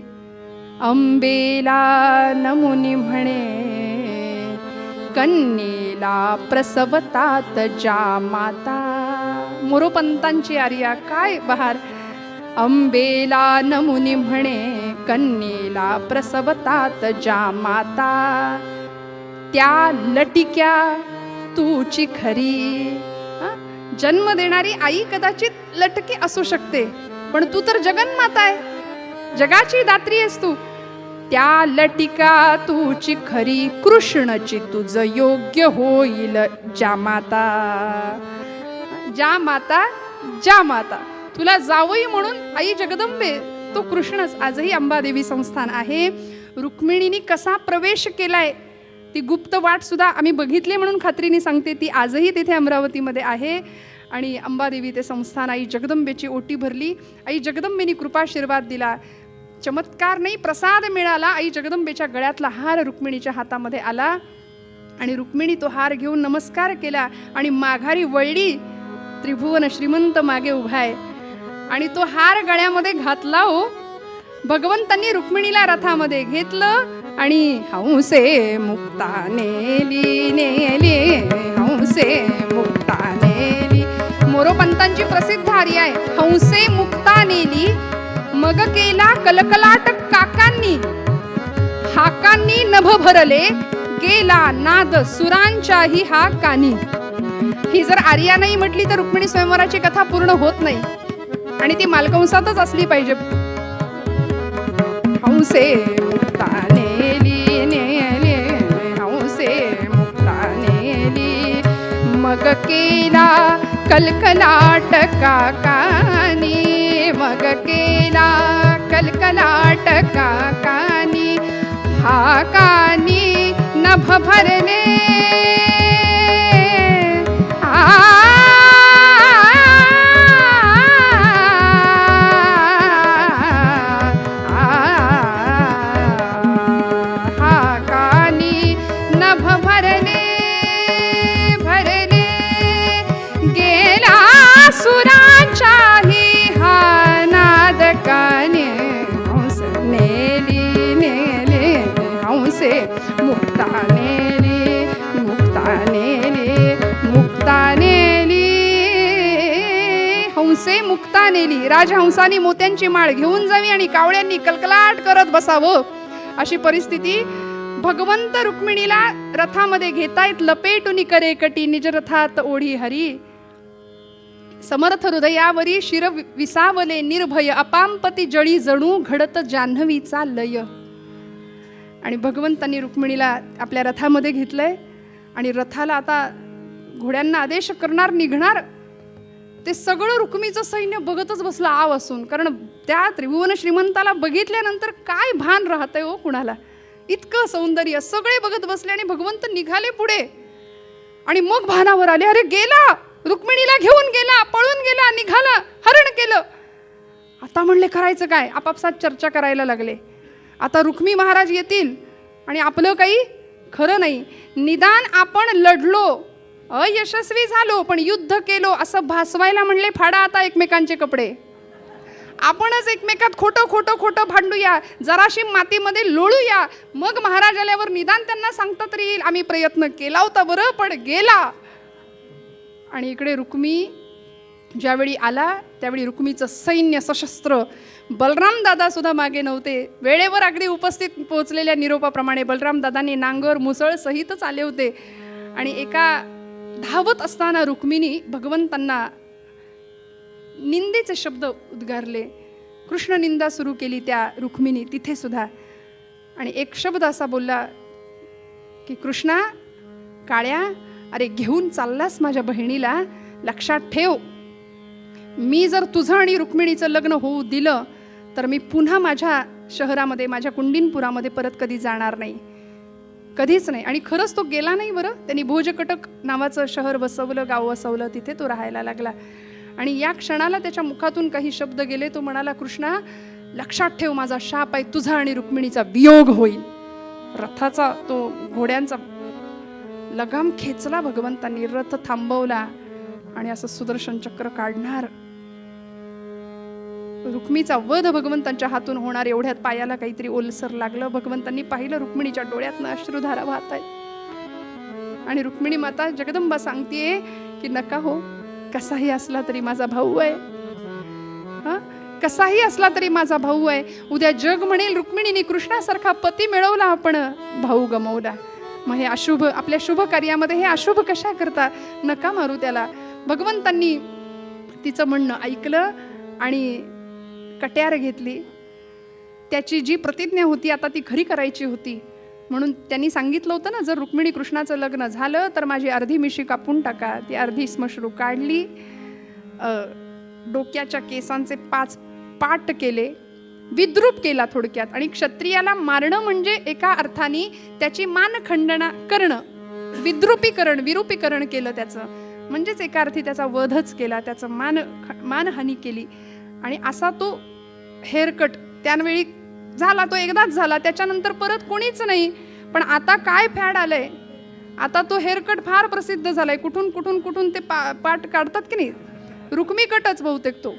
अंबेला नमुनी म्हणे कन्येला प्रसवतात ज्या माता. मोरोपंतांची आर्या, काय बहार. अंबेला नमुनी म्हणे कन्येला प्रसवतात ज्या माता, त्या लटिक्या तूची खरी. जन्म देणारी आई कदाचित लटकी असू शकते, पण तू तर जगन्माता आहे, जगाची दात्री आहेस तू. त्या लटिका तूची खरी, कृष्णची तुझ योग्य होईल ज्या माता. ज्या माता, ज्या माता, तुला जावई म्हणून आई जगदंबे तो कृष्णच. आजही अंबादेवी संस्थान आहे. रुक्मिणीने कसा प्रवेश केलाय, ती गुप्त वाट सुद्धा आम्ही बघितली म्हणून खात्रीने सांगते, ती आजही तिथे अमरावतीमध्ये आहे. आणि अंबादेवी ते संस्थान, आई जगदंबेची ओटी भरली. आई जगदंबेनी कृपाशीर्वाद दिला. चमत्कार नाही, प्रसाद मिळाला. आई जगदंबेच्या गळ्यातला हार रुक्मिणीच्या हातामध्ये आला आणि रुक्मिणी तो हार घेऊन नमस्कार केला आणि माघारी वळली. त्रिभुवन श्रीमंत मागे उभा आहे आणि तो हार गळ्यामध्ये घातला. हो, भगवंतांनी रुक्मिणीला रथामध्ये घेतलं आणि हंसे मुक्ता नेली नेली, हंसे मुक्ता नेली. मोरोपंतांची प्रसिद्ध आर्या आहे, हंसे मुक्ता नेली. मग केला कलकलाट काकांनी, हाकांनी नभ भरले, गेला नाद सुरांच्याही हा कानी. ही जर आर्या नाही म्हटली तर रुक्मिणी स्वयंवराची कथा पूर्ण होत नाही आणि ती मालकंसातच असली पाहिजे. हंसे मुक्ता नेली नेली, हंसे मुक्ता नेली. मग केला कलकलाट काकानी मग केला कलकलाट काकानी, हा कानी नभ भरले सुरांच्याही हा नाद काने, हंस नेली नेली हंसे मुक्ता नेली मुक्ता नेली मुक्ता नेली, हंसे मुक्ता नेली. राजहंसानी मोत्यांची माळ घेऊन जावी आणि कावळ्यांनी कलकलाट करत बसावं, अशी परिस्थिती. भगवंत रुक्मिणीला रथामध्ये घेतायत लपेटून करे कटी, निज रथात ओढी हरी. समर्थ हृदयावरी शिर विसावले निर्भय, अपांपती जळी जणू घडत जान्हवीचा लय. आणि भगवंतांनी रुक्मिणीला आपल्या रथामध्ये घेतलंय आणि रथाला आता घोड्यांना आदेश करणार, निघणार. ते सगळं रुक्मीचं सैन्य बघतच बसलं आव असून, कारण त्या त्रिभुवन श्रीमंताला बघितल्यानंतर काय भान राहतंय हो कुणाला, इतकं सौंदर्य सगळे बघत बसले. आणि भगवंत निघाले पुढे आणि मग भानावर आले, अरे गेला, रुक्मिणीला घेऊन गेला, पळून गेला, निघाला, हरण केलं. आता म्हणले करायचं काय, आपापसात चर्चा करायला लागले. आता रुक्मी महाराज येतील आणि आपलं काही खरं नाही. निदान आपण लढलो, अयशस्वी झालो, पण युद्ध केलो असं भासवायला म्हणले फाडा आता एकमेकांचे कपडे, आपणच एकमेकात खोटं खोटं खोटं भांडूया, जराशी मातीमध्ये लोळूया, मग महाराज आल्यावर निदान त्यांना सांगता तरी येईल आम्ही प्रयत्न केला होता बरं, पण गेला. आणि इकडे रुक्मी ज्यावेळी आला त्यावेळी रुक्मीचं सैन्य सशस्त्र, बलराम दादा सुद्धा मागे नव्हते. वेळेवर अगदी उपस्थित पोहोचलेल्या निरोपाप्रमाणे बलराम दादांनी नांगर मुसळ सहितच आले होते. आणि एका धावत असताना रुक्मिणी भगवंतांना निंदेचे शब्द उद्गारले, कृष्ण निंदा सुरू केली त्या रुक्मिणी तिथे सुद्धा. आणि एक शब्द असा बोलला की कृष्णा काळ्या, अरे घेऊन चाललास माझ्या बहिणीला, लक्षात ठेव, मी जर तुझं आणि रुक्मिणीचं लग्न होऊ दिलं तर मी पुन्हा माझ्या शहरामध्ये, माझ्या कुंडिनपुरामध्ये परत कधी जाणार नाही, कधीच नाही. आणि खरंच तो गेला नाही बरं, त्यांनी भोजकटक नावाचं शहर वसवलं, गाव वसवलं, तिथे तो राहायला लागला. आणि या क्षणाला त्याच्या मुखातून काही शब्द गेले. तो म्हणाला, कृष्णा लक्षात ठेव, माझा शाप आहे, तुझा आणि रुक्मिणीचा वियोग होईल. रथाचा तो घोड्यांचा लगाम खेचला भगवंतांनी, रथ थांबवला आणि असं सुदर्शन चक्र काढणार. रुक्मीचा वध भगवंतांच्या हातून होणार एवढ्यात पायाला काहीतरी ओलसर लागलं. भगवंतांनी पाहिलं रुक्मिणीच्या डोळ्यातनं अश्रुधारा वाहत आहे. आणि रुक्मिणी माता जगदंबा सांगतेय की नका हो, कसाही असला तरी माझा भाऊ आहे, हा कसाही असला तरी माझा भाऊ आहे. उद्या जग म्हणेल रुक्मिणीने कृष्णासारखा पती मिळवला, आपण भाऊ गमवला. मग हे अशुभ, आपल्या शुभ कार्यामध्ये हे अशुभ कशा करता, नका मारू त्याला. भगवंतांनी तिचं म्हणणं ऐकलं आणि कट्यार घेतली. त्याची जी प्रतिज्ञा होती आता ती खरी करायची होती. म्हणून त्यांनी सांगितलं होतं ना, जर रुक्मिणी कृष्णाचं लग्न झालं तर माझी अर्धी मिशी कापून टाका. ती अर्धी श्मश्रू काढली, डोक्याच्या केसांचे 5 पाट केले, विद्रूप केला थोडक्यात. आणि क्षत्रियाला मारणं म्हणजे एका अर्थाने त्याची मानखंडना करणं, विद्रूपीकरण, विरूपीकरण केलं त्याचं, म्हणजेच एका अर्थी त्याचा वधच केला, त्याचं मानहानी केली. आणि असा तो हेअरकट त्यावेळी झाला, तो एकदाच झाला, त्याच्यानंतर परत कोणीच नाही. पण आता काय फॅड आलंय, आता तो हेअरकट फार प्रसिद्ध झालाय. कुठून कुठून कुठून ते पाट काढतात की नाही, रुक्मी कटच बहुतेक. तो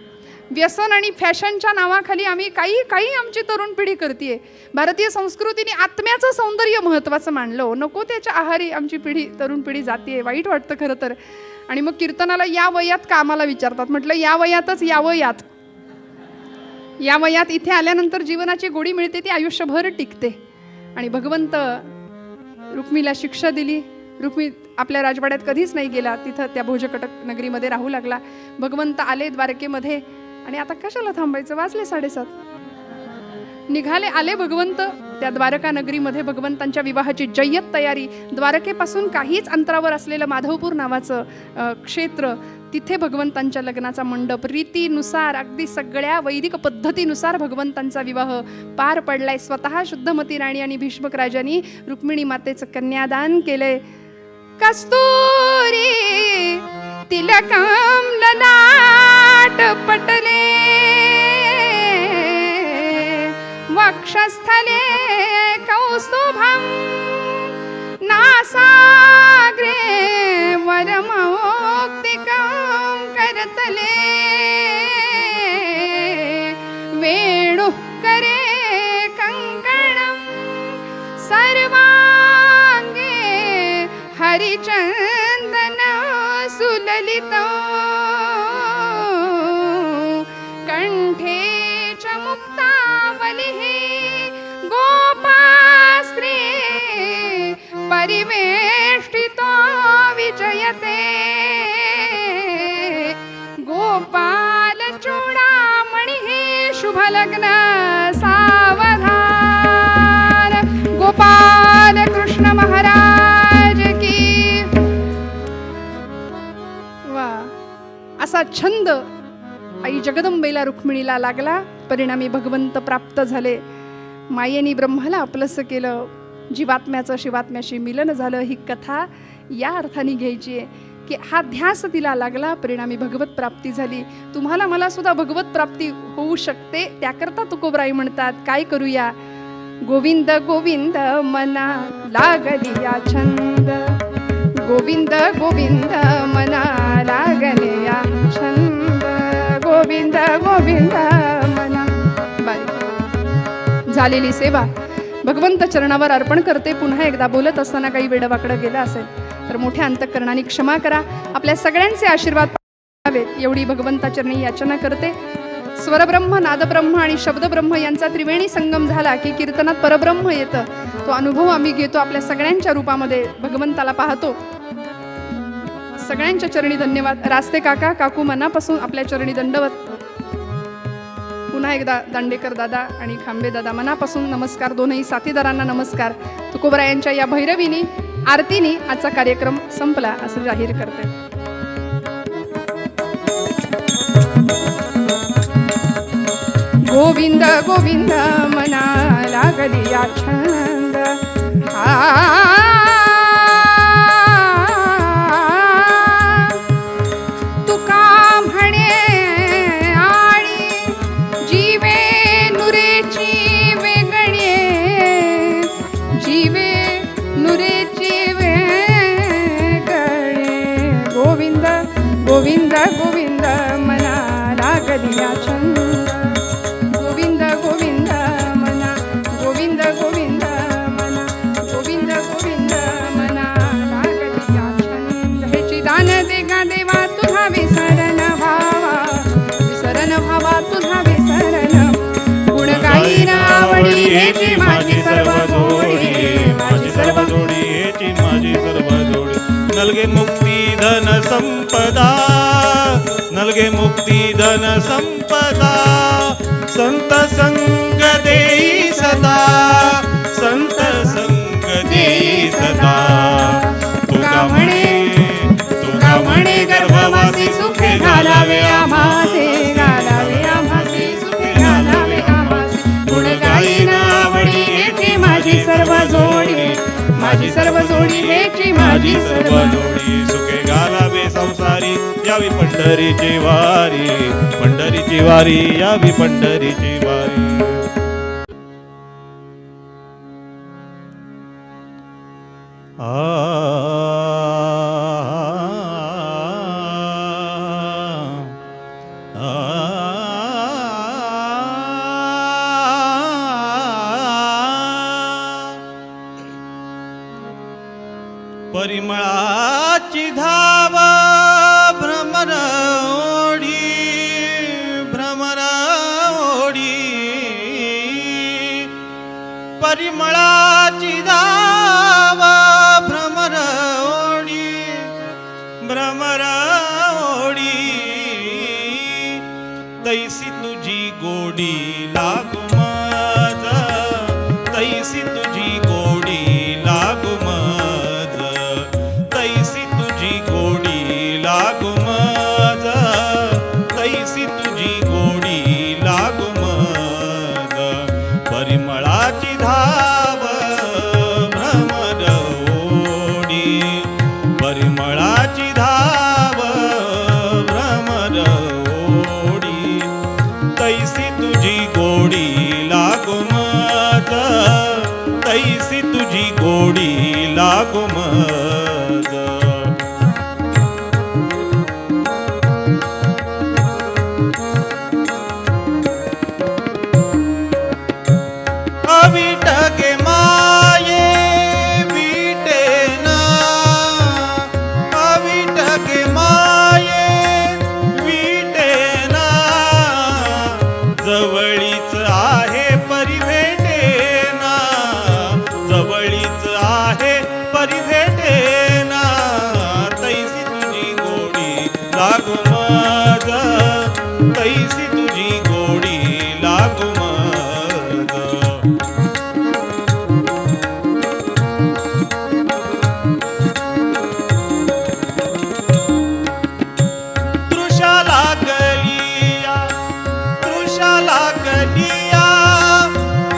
व्यसन आणि फॅशनच्या नावाखाली आम्ही काही आमची तरुण पिढी करते. भारतीय संस्कृतीने आत्म्याचं सौंदर्य महत्त्वाचं मानलं, नको त्याच्या आहारी आमची पिढी, तरुण पिढी जाते. वाईट वाटतं खरं तर. आणि मग कीर्तनाला या वयात का आम्हाला विचारतात, म्हटलं या वयातच यावं, या वयात इथे आल्यानंतर जीवनाची गोडी मिळते, ती आयुष्यभर टिकते. आणि भगवंत रुक्मीला शिक्षा दिली. रुक्मी आपल्या राजवाड्यात कधीच नाही गेला, तिथं त्या भोजकटक नगरीमध्ये राहू लागला. भगवंत आले द्वारकेमध्ये आणि आता कशाला थांबायचं, वाजले 7:30, निघाले, आले भगवंत. त्या द्वारका नगरीमध्ये भगवंतांच्या विवाहाची जय्यत तयारी. द्वारकेपासून काहीच अंतरावर असलेलं माधवपूर नावाचं क्षेत्र, तिथे भगवंतांच्या लग्नाचा मंडप रीतीनुसार अगदी सगळ्या वैदिक पद्धतीनुसार भगवंतांचा विवाह पार पडलाय. स्वतः शुद्धमती राणी आणि भीष्मक राजांनी रुक्मिणी मातेचं कन्यादान केलंय. कस्तुरी तिलकम ललाट पटले वक्षस्थले कौस्तुभं नासाग्रे वरमौक्तिकं करतले वेणुः करे कंकणं सर्वांगे हरिचंदन सुललितं कंठे च मुक्तावलिः गोपास्त्रे परिवेष्टितो विजयते गोपाल चूडामणिः शुभलग्न सावधान. गोपाल कृष्ण महाराज की. वा, असा छंद आई जगदंबेला रुक्मिणीला लागला. परिणामी भगवंत प्राप्त झाले. मायेनी ब्रह्माला आपलंसं केलं. जीवात्म्याचं शिवात्म्याशी मिलन झालं. ही कथा या अर्थाने घ्यायची आहे की हा ध्यास तिला लागला, परिणामी भगवत प्राप्ती झाली. तुम्हाला मला सुद्धा भगवत प्राप्ती होऊ शकते. त्याकरता तुकोबराई म्हणतात, काय करूया? गोविंद गोविंद मना लागली या छंद, गोविंद गोविंद मना लागले या छंद, गोविंद गोविंद मना. झालेली सेवा भगवंत चरणावर अर्पण करते. पुन्हा एकदा बोलत असताना काही वेडवाकडं गेलं असेल तर मोठ्या अंतःकरणाने क्षमा करा. आपल्या सगळ्यांचे आशीर्वाद पाहावेत एवढी भगवंताचरणी याचना करते. स्वरब्रह्म, नादब्रह्म आणि शब्दब्रह्म यांचा त्रिवेणी संगम झाला की कीर्तनात परब्रह्म येतं. तो अनुभव आम्ही घेतो. आपल्या सगळ्यांच्या रूपामध्ये भगवंताला पाहतो. सगळ्यांच्या चरणी धन्यवाद. रास्ते काका काकू मनापासून आपल्या चरणी दंडवत. पुन्हा एकदा दांडेकर दादा आणि खांबे दादा मनापासून नमस्कार. दोनही साथीदारांना नमस्कार. तुकोबरायांच्या या भैरवीनी आरतीनी आजचा कार्यक्रम संपला असं जाहीर करते. गोविंद गोविंद मना लागली या छंद, तुका म्हणे आणि जीवे नुरेची वेगळे, जीवे नुरेची वेगळे. गोविंद गोविंद गोविंद मना लागली या छंद, गोविंद गोविंद मना, गोविंद गोविंद मना, गोविंद गोविंद मना लागली या छंद. हेची दान देगा देवा तुझा विसरण भावा, विसरण भावा तुझा विसरण. गुण गाई रावणी हेची माझी सर्व जोडी, माझी सर्व जोडी हेची माझी सर्व जोडी. नलगे मुक्ती धन संपदा, नलगे मुक्ती धन संपदा. संत संग देई सदा, संत संग देई सदा. तुका म्हणे गर्भवासी सुखे घालावे आम्हासे, घालावे आम्हासे सुखे घालावे आम्हासे. गुण गाई नावडी हेची माझी सर्व जोडी, माझी सर्व जोडी हेची माझी सर्व जोडी. सुखे घालावे संसारी यावी पंढरीची वारी, पंढरीची वारी यावी पंढरीची वारी. आ परिमळाची धाव भ्रमर ओढी, भ्रमर ओढी. परिमळाची धाव भ्रमर ओढी, भ्रमर ओढी. तैसी तुझी गोडी लागू माझ, तैसी तुझी गोडी लागू मज, तैसी तुझी गोडी लागू मज. परिमळाची धाव भ्रमर ओढी, परिमळाची धाव भ्रमर ओढी. तैसी तुझी गोडी लागू मज, तैसी तुझी गोडी लागू मज. अविटके माये विटेना, अविटके माये विटेना. जवळीच आहे परी भेटेना, जवळीच आहे परी भेटेना. तैसी तुझी गोडी लागू मज, तैसी तुझी गोडी लागू मज. तृषा लागलिया, तृषा लागलिया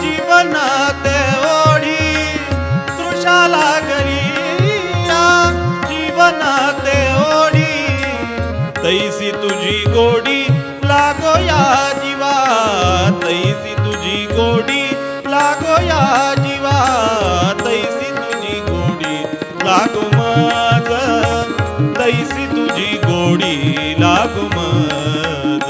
जीवनात ओढी. तृषा लागलिया जीवनात ओढी. तैसी तुझी गोडी लागो या जीवा, तैसी तुझी गोडी लागो या जीवा. तैसी तुझी गोडी लागो मज, तैसी तुझी गोडी लागू मज.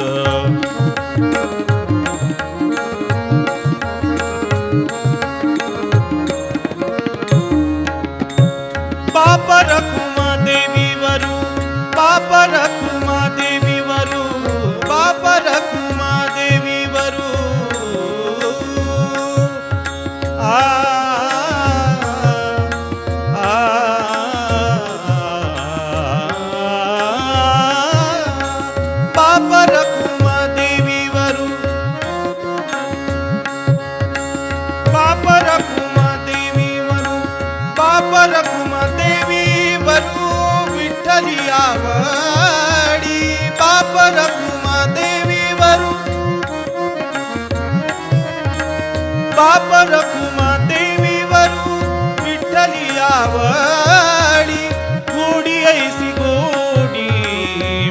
बाप रखुमा देवी वरू, बाप रखुमा देवी वरू, बाप रखुमा देवी वरू. आ बाप रखुमा देवी वरू, बाप रखुमा देवी वरू, बाप रखुमा देवी वरू. विठ्ठली आवडी बाप रखुमा देवी वरू, बाप रखुमा देवी वरू. विठ्ठली आवडी गोडी ऐसी गोडी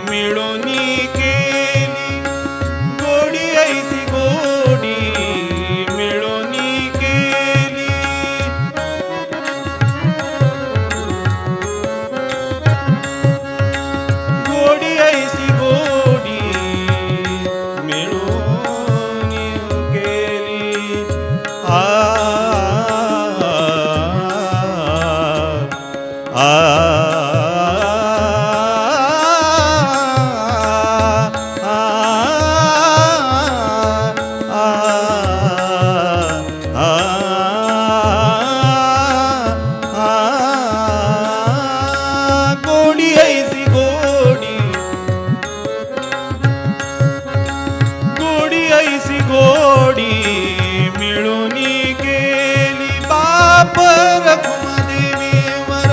मिळून केली, गोडी ऐसी गोडी मिळून केली. गोडी ऐसी गोडी मिळून केली. आ गोडी ऐसी गोडी, गोडी ऐसी गोडी मिळून केली. बाप रखुमा देवी वर,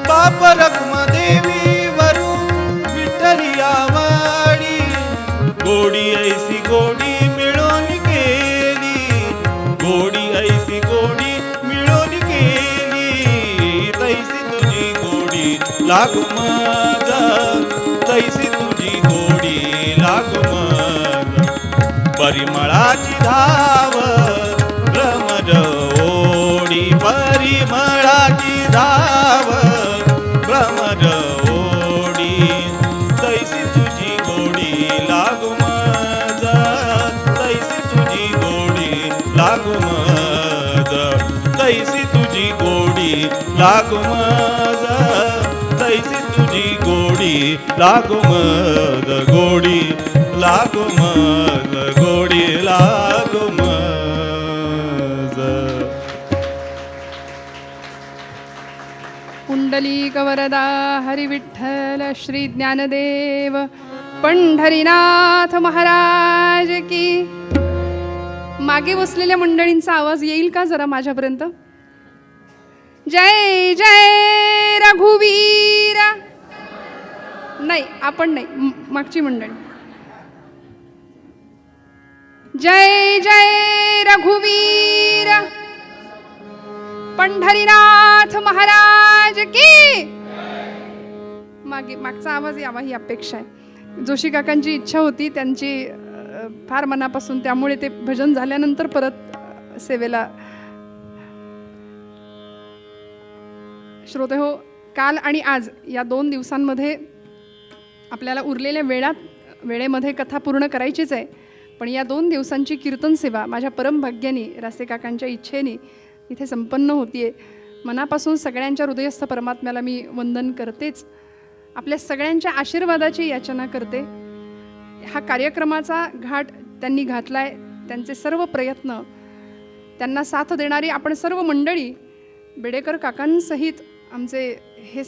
बाप रखुमा देवी वरू. विठ्ठली आवडी गोडी ऐसी गोडी मिळून केली, गोडी ऐसी गोडी मिळून केली. तैसी तुझी गोडी लागू मज, तैसी तुझी गोडी लागू मज. परिमळाची धाव भ्रमर ओढी, परिमळाची धाव भ्रमर ओढी. तैसी तुझी गोडी लागू मज, तैसी तुझी गोडी लागू मज. तैसी तुझी गोडी लागू मज, तैसी तुझी गोडी लागू मज. गोडी लागू मज, गोडी लागू मज. पुंडलिक वरदा हरी विठ्ठल श्री ज्ञानदेव पंढरीनाथ महाराज की. मागे बसलेल्या मंडळींचा आवाज येईल का जरा माझ्यापर्यंत? जय जय रघुवीर नाही, आपण नाही, मागची मंडळी. जय जय रघुवीर पंढरीनाथ महाराज की. मागचा आवाज यावा ही अपेक्षा आहे. जोशी काकांची इच्छा होती, त्यांची फार मनापासून, त्यामुळे ते भजन झाल्यानंतर परत सेवेला. श्रोते हो, काल आणि आज या 2 दिवसांमध्ये आपल्याला उरलेल्या वेळेमध्ये कथा पूर्ण करायचीच आहे. पण या 2 दिवसांची कीर्तन सेवा माझ्या परमभाग्याने, रासे काकांच्या इच्छेने इथे संपन्न होतीये. मनापासून सगळ्यांच्या हृदयस्थ परमात्म्याला मी वंदन करतेच. आपल्या सगळ्यांच्या आशीर्वादाची याचना करते. हा कार्यक्रमाचा घाट त्यांनी घातलाय. त्यांचे सर्व प्रयत्न, त्यांना साथ देणारी आपण सर्व मंडळी, बेडेकर काकांसहित आमचे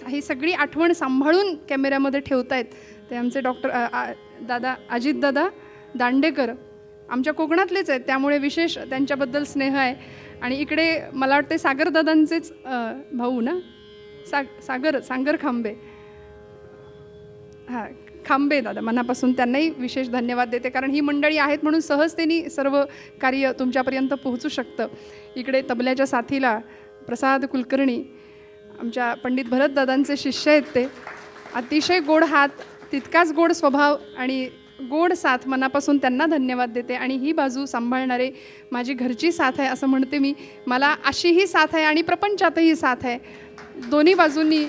ही सगळी आठवण सांभाळून कॅमेऱ्यामध्ये ठेवतायत ते आमचे दादा अजितदादा दांडेकर, आमच्या कोकणातलेच आहेत, त्यामुळे विशेष त्यांच्याबद्दल स्नेह आहे. आणि इकडे मला वाटते सागरदादांचेच भाऊ ना, सागर खांबे, हां खांबे दादा, मनापासून त्यांनाही विशेष धन्यवाद देते. कारण ही मंडळी आहेत म्हणून सहजतेने सर्व कार्य तुमच्यापर्यंत पोहोचू शकतं. इकडे तबल्याच्या साथीला प्रसाद कुलकर्णी, आमच्या पंडित भरतदादांचे शिष्य आहेत. ते अतिशय गोड हात, तितकाच गोड स्वभाव आणि गोड साथ, मनापासून त्यांना धन्यवाद देते. आणि ही बाजू सांभाळणारे माझी घरची साथ आहे असं म्हणते मी. मला अशीही साथ आहे आणि प्रपंचातही साथ आहे, दोन्ही बाजूंनी.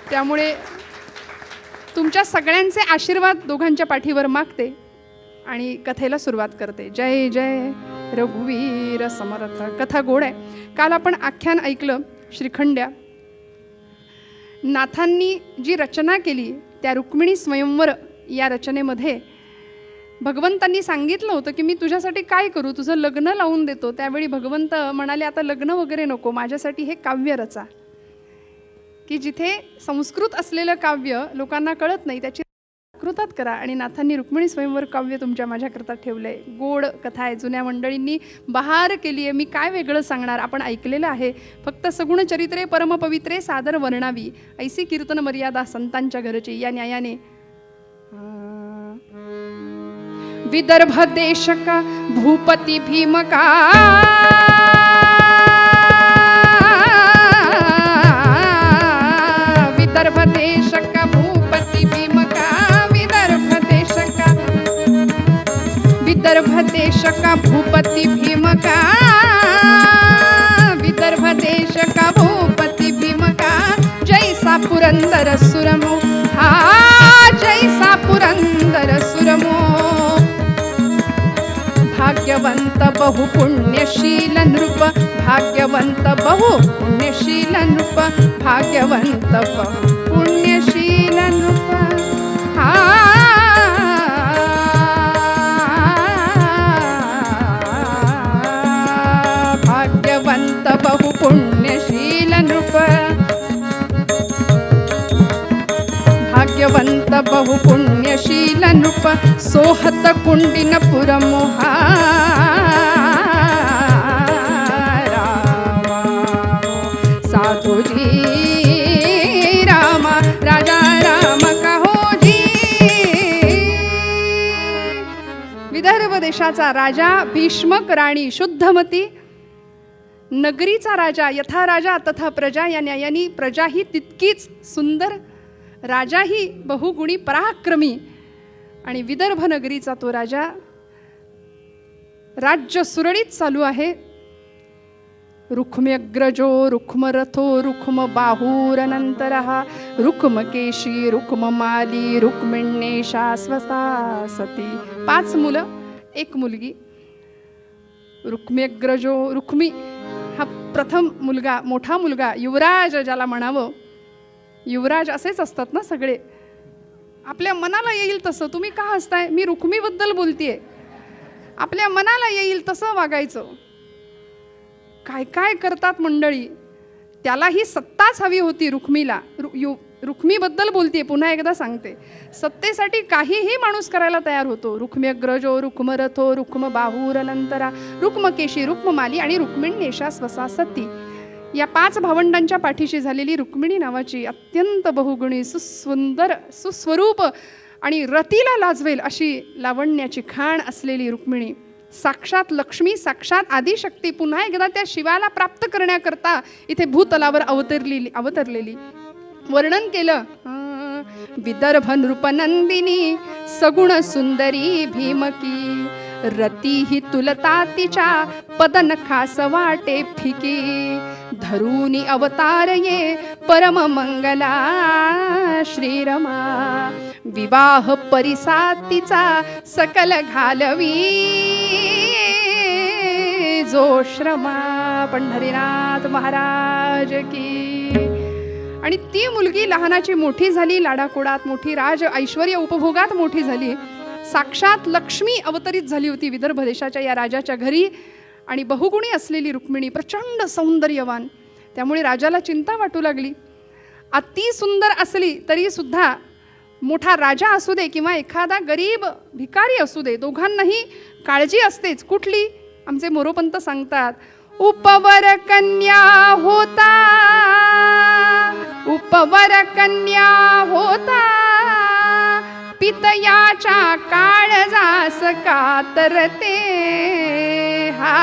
त्यामुळे तुमच्या सगळ्यांचे आशीर्वाद दोघांच्या पाठीवर मागते आणि कथेला सुरुवात करते. जय जय रघुवीर समर्थ. कथा गोड आहे. काल आपण आख्यान ऐकलं श्रीखंड्या. नाथांनी जी रचना केली त्या रुक्मिणी स्वयंवर या रचनेमध्ये भगवंतांनी सांगितलं होतं की मी तुझ्यासाठी काय करू, तुझं लग्न लावून देतो. त्यावेळी भगवंत म्हणाले आता लग्न वगैरे नको, माझ्यासाठी हे काव्य रचा. की जिथे संस्कृत असलेलं काव्य लोकांना कळत नाही त्याची कृतात करा. आणि नाथांनी रुक्मिणी स्वयंवर काव्य माझ्याकरता ठेवलंय. गोड कथा आहे, जुन्या मंडळींनी बहार केली आहे. मी काय वेगळं सांगणार, आपण ऐकलेलं आहे. फक्त सगुण चरित्रे परमपवित्रे सादर वर्णावी, ऐसी कीर्तन मर्यादा संतांच्या घरची. या न्यायाने विदर्भ देशका भूपती भीमका, विदर्भ देशका भूपती भीमका, विदर्भ देशका, विदर्भ देशका भूपती भीमका, विदर्भ देशका भूपती भीमका, जैसा पुरंदर सुरमो, हा जैसा पुरंदर सुरमो, भाग्यवंत बहु पुण्यशील नृप, भाग्यवंत बहु पुण्यशील नृप, भाग्यवंत बहु पुण्यशील नृप. भाग्यवंत बहु पुण्यशील नृप, भाग्यवंत बहु पुण्यशील नृप, सोहत कुंडिन पुरमोहा, रामा साधुजी रामा, राजा राम कहोजी. विदर्भ देशाचा राजा भीष्मक राणी शुद्धमती, नगरीचा राजा यथा राजा तथा प्रजा. या न्यायाने प्रजा ही तितकीच सुंदर, राजाही बहुगुणी पराक्रमी. आणि विदर्भ नगरीचा तो राजा, राज्य सुरळीत चालू आहे. रुक्म्यग्रजो रुक्मरथो रुक्म बाहुरनंतरः, रुक्मकेशी रुक्ममाली रुक्मिण्येषा स्वसा सती. 5 मुलं 1 मुलगी. रुक्म्यग्रजो, रुक्मी हा प्रथम मुलगा, मोठा मुलगा, युवराज ज्याला म्हणावं. युवराज असेच असतात ना सगळे, आपल्या मनाला येईल तसं. तुम्ही का हसताय, मी रुक्मीबद्दल बोलतेय. आपल्या मनाला येईल तसं वागायचं. काय काय करतात मंडळी, त्याला ही सत्ताच हवी होती रुक्मीला. रुक्मीबद्दल बोलतेय, पुन्हा एकदा सांगते. सत्तेसाठी काहीही माणूस करायला तयार होतो. रुक्म्यग्रजो रुक्मरथो रुक्म बाहुरनंतरा, रुक्मकेशी रुक्ममाली आणि रुक्मिण्येषा स्वसा सती. या 5 भावंडांच्या पाठीशी झालेली रुक्मिणी नावाची अत्यंत बहुगुणी सुंदर सुस्वरूप आणि रतीला लाजवेल अशी लावण्याची खाण असलेली रुक्मिणी, साक्षात लक्ष्मी, साक्षात आदिशक्ती, पुन्हा एकदा त्या शिवाला प्राप्त करण्याकरता इथे भूतलावर अवतरलेली वर्णन केलं. विदर्भ नृपनंदिनी सगुण सुंदरी भीमकी, रती ही तुलता तिच्या पदनखास वाटे फिकी, धरूनी अवतार ये परम मंगला श्रीरमा, विवाह परिसातीचा सकल घालवी जो श्रमा. पंढरीनाथ महाराज की. आणि ती मुलगी लहानाची मोठी झाली, लाडाकोडात मोठी, राज ऐश्वर्य उपभोगात मोठी झाली. साक्षात लक्ष्मी अवतरित झाली होती विदर्भ देशाच्या या राजाच्या घरी. आणि बहुगुणी असलेली रुक्मिणी प्रचंड सौंदर्यवान, त्यामुळे राजाला चिंता वाटू लागली. अति सुंदर असली तरी सुद्धा मोठा राजा असू दे किंवा एखादा गरीब भिकारी असू दे, दोघांनाही काळजी असतेच. कुठली? आमचे मोरोपंत सांगतात, उपवर कन्या होता, उपवर कन्या होता, पितयाच्या काळजास कातरते. हा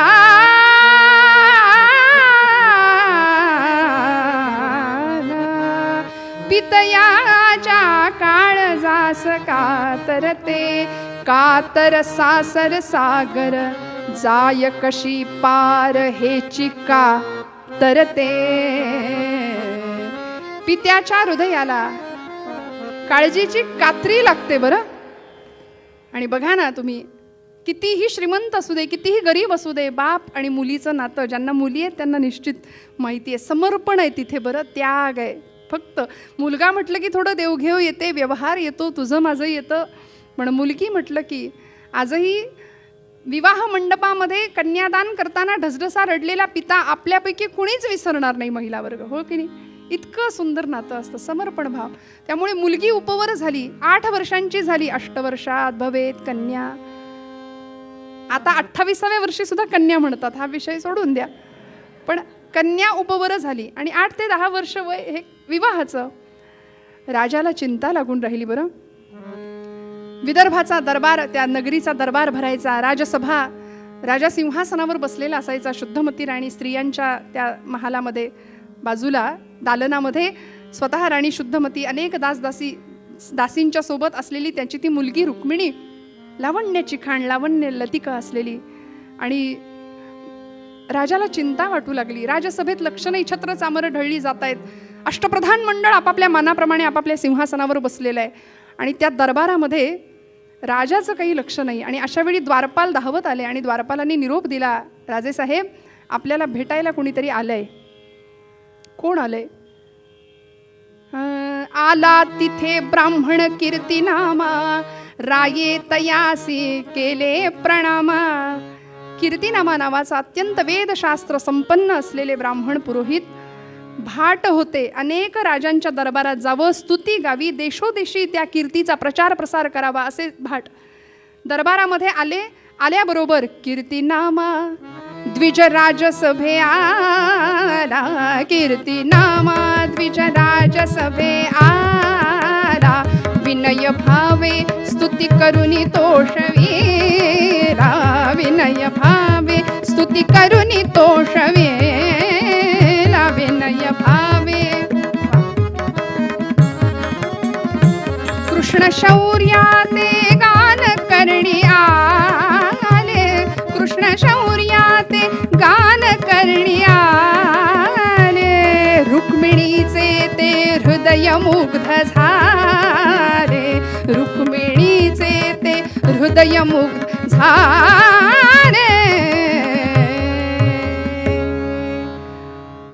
पितयाच्या काळजास कातरते, कातर सासर सागर जाय कशी पार हेची का तरते. पित्याच्या हृदयाला काळजीची कात्री लागते बरं. आणि बघा ना तुम्ही, कितीही श्रीमंत असू दे, कितीही गरीब असू दे, बाप आणि मुलीचं नातं, ज्यांना मुली आहेत त्यांना निश्चित माहिती आहे, समर्पण आहे तिथे बरं, त्याग आहे. फक्त मुलगा म्हटलं की थोडं देवघेव येते, व्यवहार येतो, तुझं माझं येतं. पण मुलगी म्हटलं की आजही विवाह मंडपामध्ये कन्यादान करताना ढसढसा रडलेला पिता आपल्यापैकी कुणीच विसरणार नाही महिला वर्ग, हो की नाही? इतकं सुंदर नातं असतं, समर्पण भाव. त्यामुळे मुलगी उपवर झाली, 8 वर्षांची झाली, 8 वर्षात भवेत कन्या. आता 28व्या वर्षी सुद्धा कन्या म्हणतात, हा विषय सोडून द्या. पण कन्या उपवर झाली आणि 8 ते 10 वर्ष वय हे विवाहाचं. राजाला चिंता लागून राहिली बरं. विदर्भाचा दरबार, त्या नगरीचा दरबार भरायचा, राजसभा, राजा सिंहासनावर बसलेला असायचा. शुद्धमती राणी स्त्रियांच्या त्या महालामध्ये बाजूला दालनामध्ये स्वतः राणी शुद्धमती, अनेक दासींच्या सोबत असलेली त्याची ती मुलगी रुक्मिणी, लावण्याची खाण, लावण्य लतिका असलेली. आणि राजाला चिंता वाटू लागली. राजसभेत लक्ष नाही, छत्र चामरं ढळली जात आहेत. अष्टप्रधान मंडळ आपापल्या मानाप्रमाणे आपापल्या सिंहासनावर बसलेलं आहे आणि त्या दरबारामध्ये राजाचं काही लक्ष नाही. आणि अशावेळी द्वारपाल धावत आले आणि द्वारपालांनी निरोप दिला, राजेसाहेब आपल्याला भेटायला कोणीतरी आलंय. कोण आलंय? आला तिथे ब्राह्मण कीर्तिनामा, राये तयासी केले प्रणामा. कीर्तिनामा नावाचा अत्यंत वेदशास्त्र संपन्न असलेले ब्राह्मण पुरोहित भाट होते. अनेक राजांच्या दरबारात जावं, स्तुती गावी, देशोदेशी त्या कीर्तीचा प्रचार प्रसार करावा असे भाट दरबारामध्ये आले. आल्याबरोबर कीर्तिनामा द्विजराजसभे आला, कीर्तिनामा द्विजराजसभे आला, विनय भावे स्तुती करुनी तोषवेला, विनय भावे स्तुती करुनी तोषवेला, विनय भावे. कृष्ण शौर्याते गान करणी आले, कृष्ण शौर्याते गान करणी आले, रुक्मिणीचे ते हृदय मुग्ध झाले, रुक्मिणीचे ते हृदय मुग्ध झाले.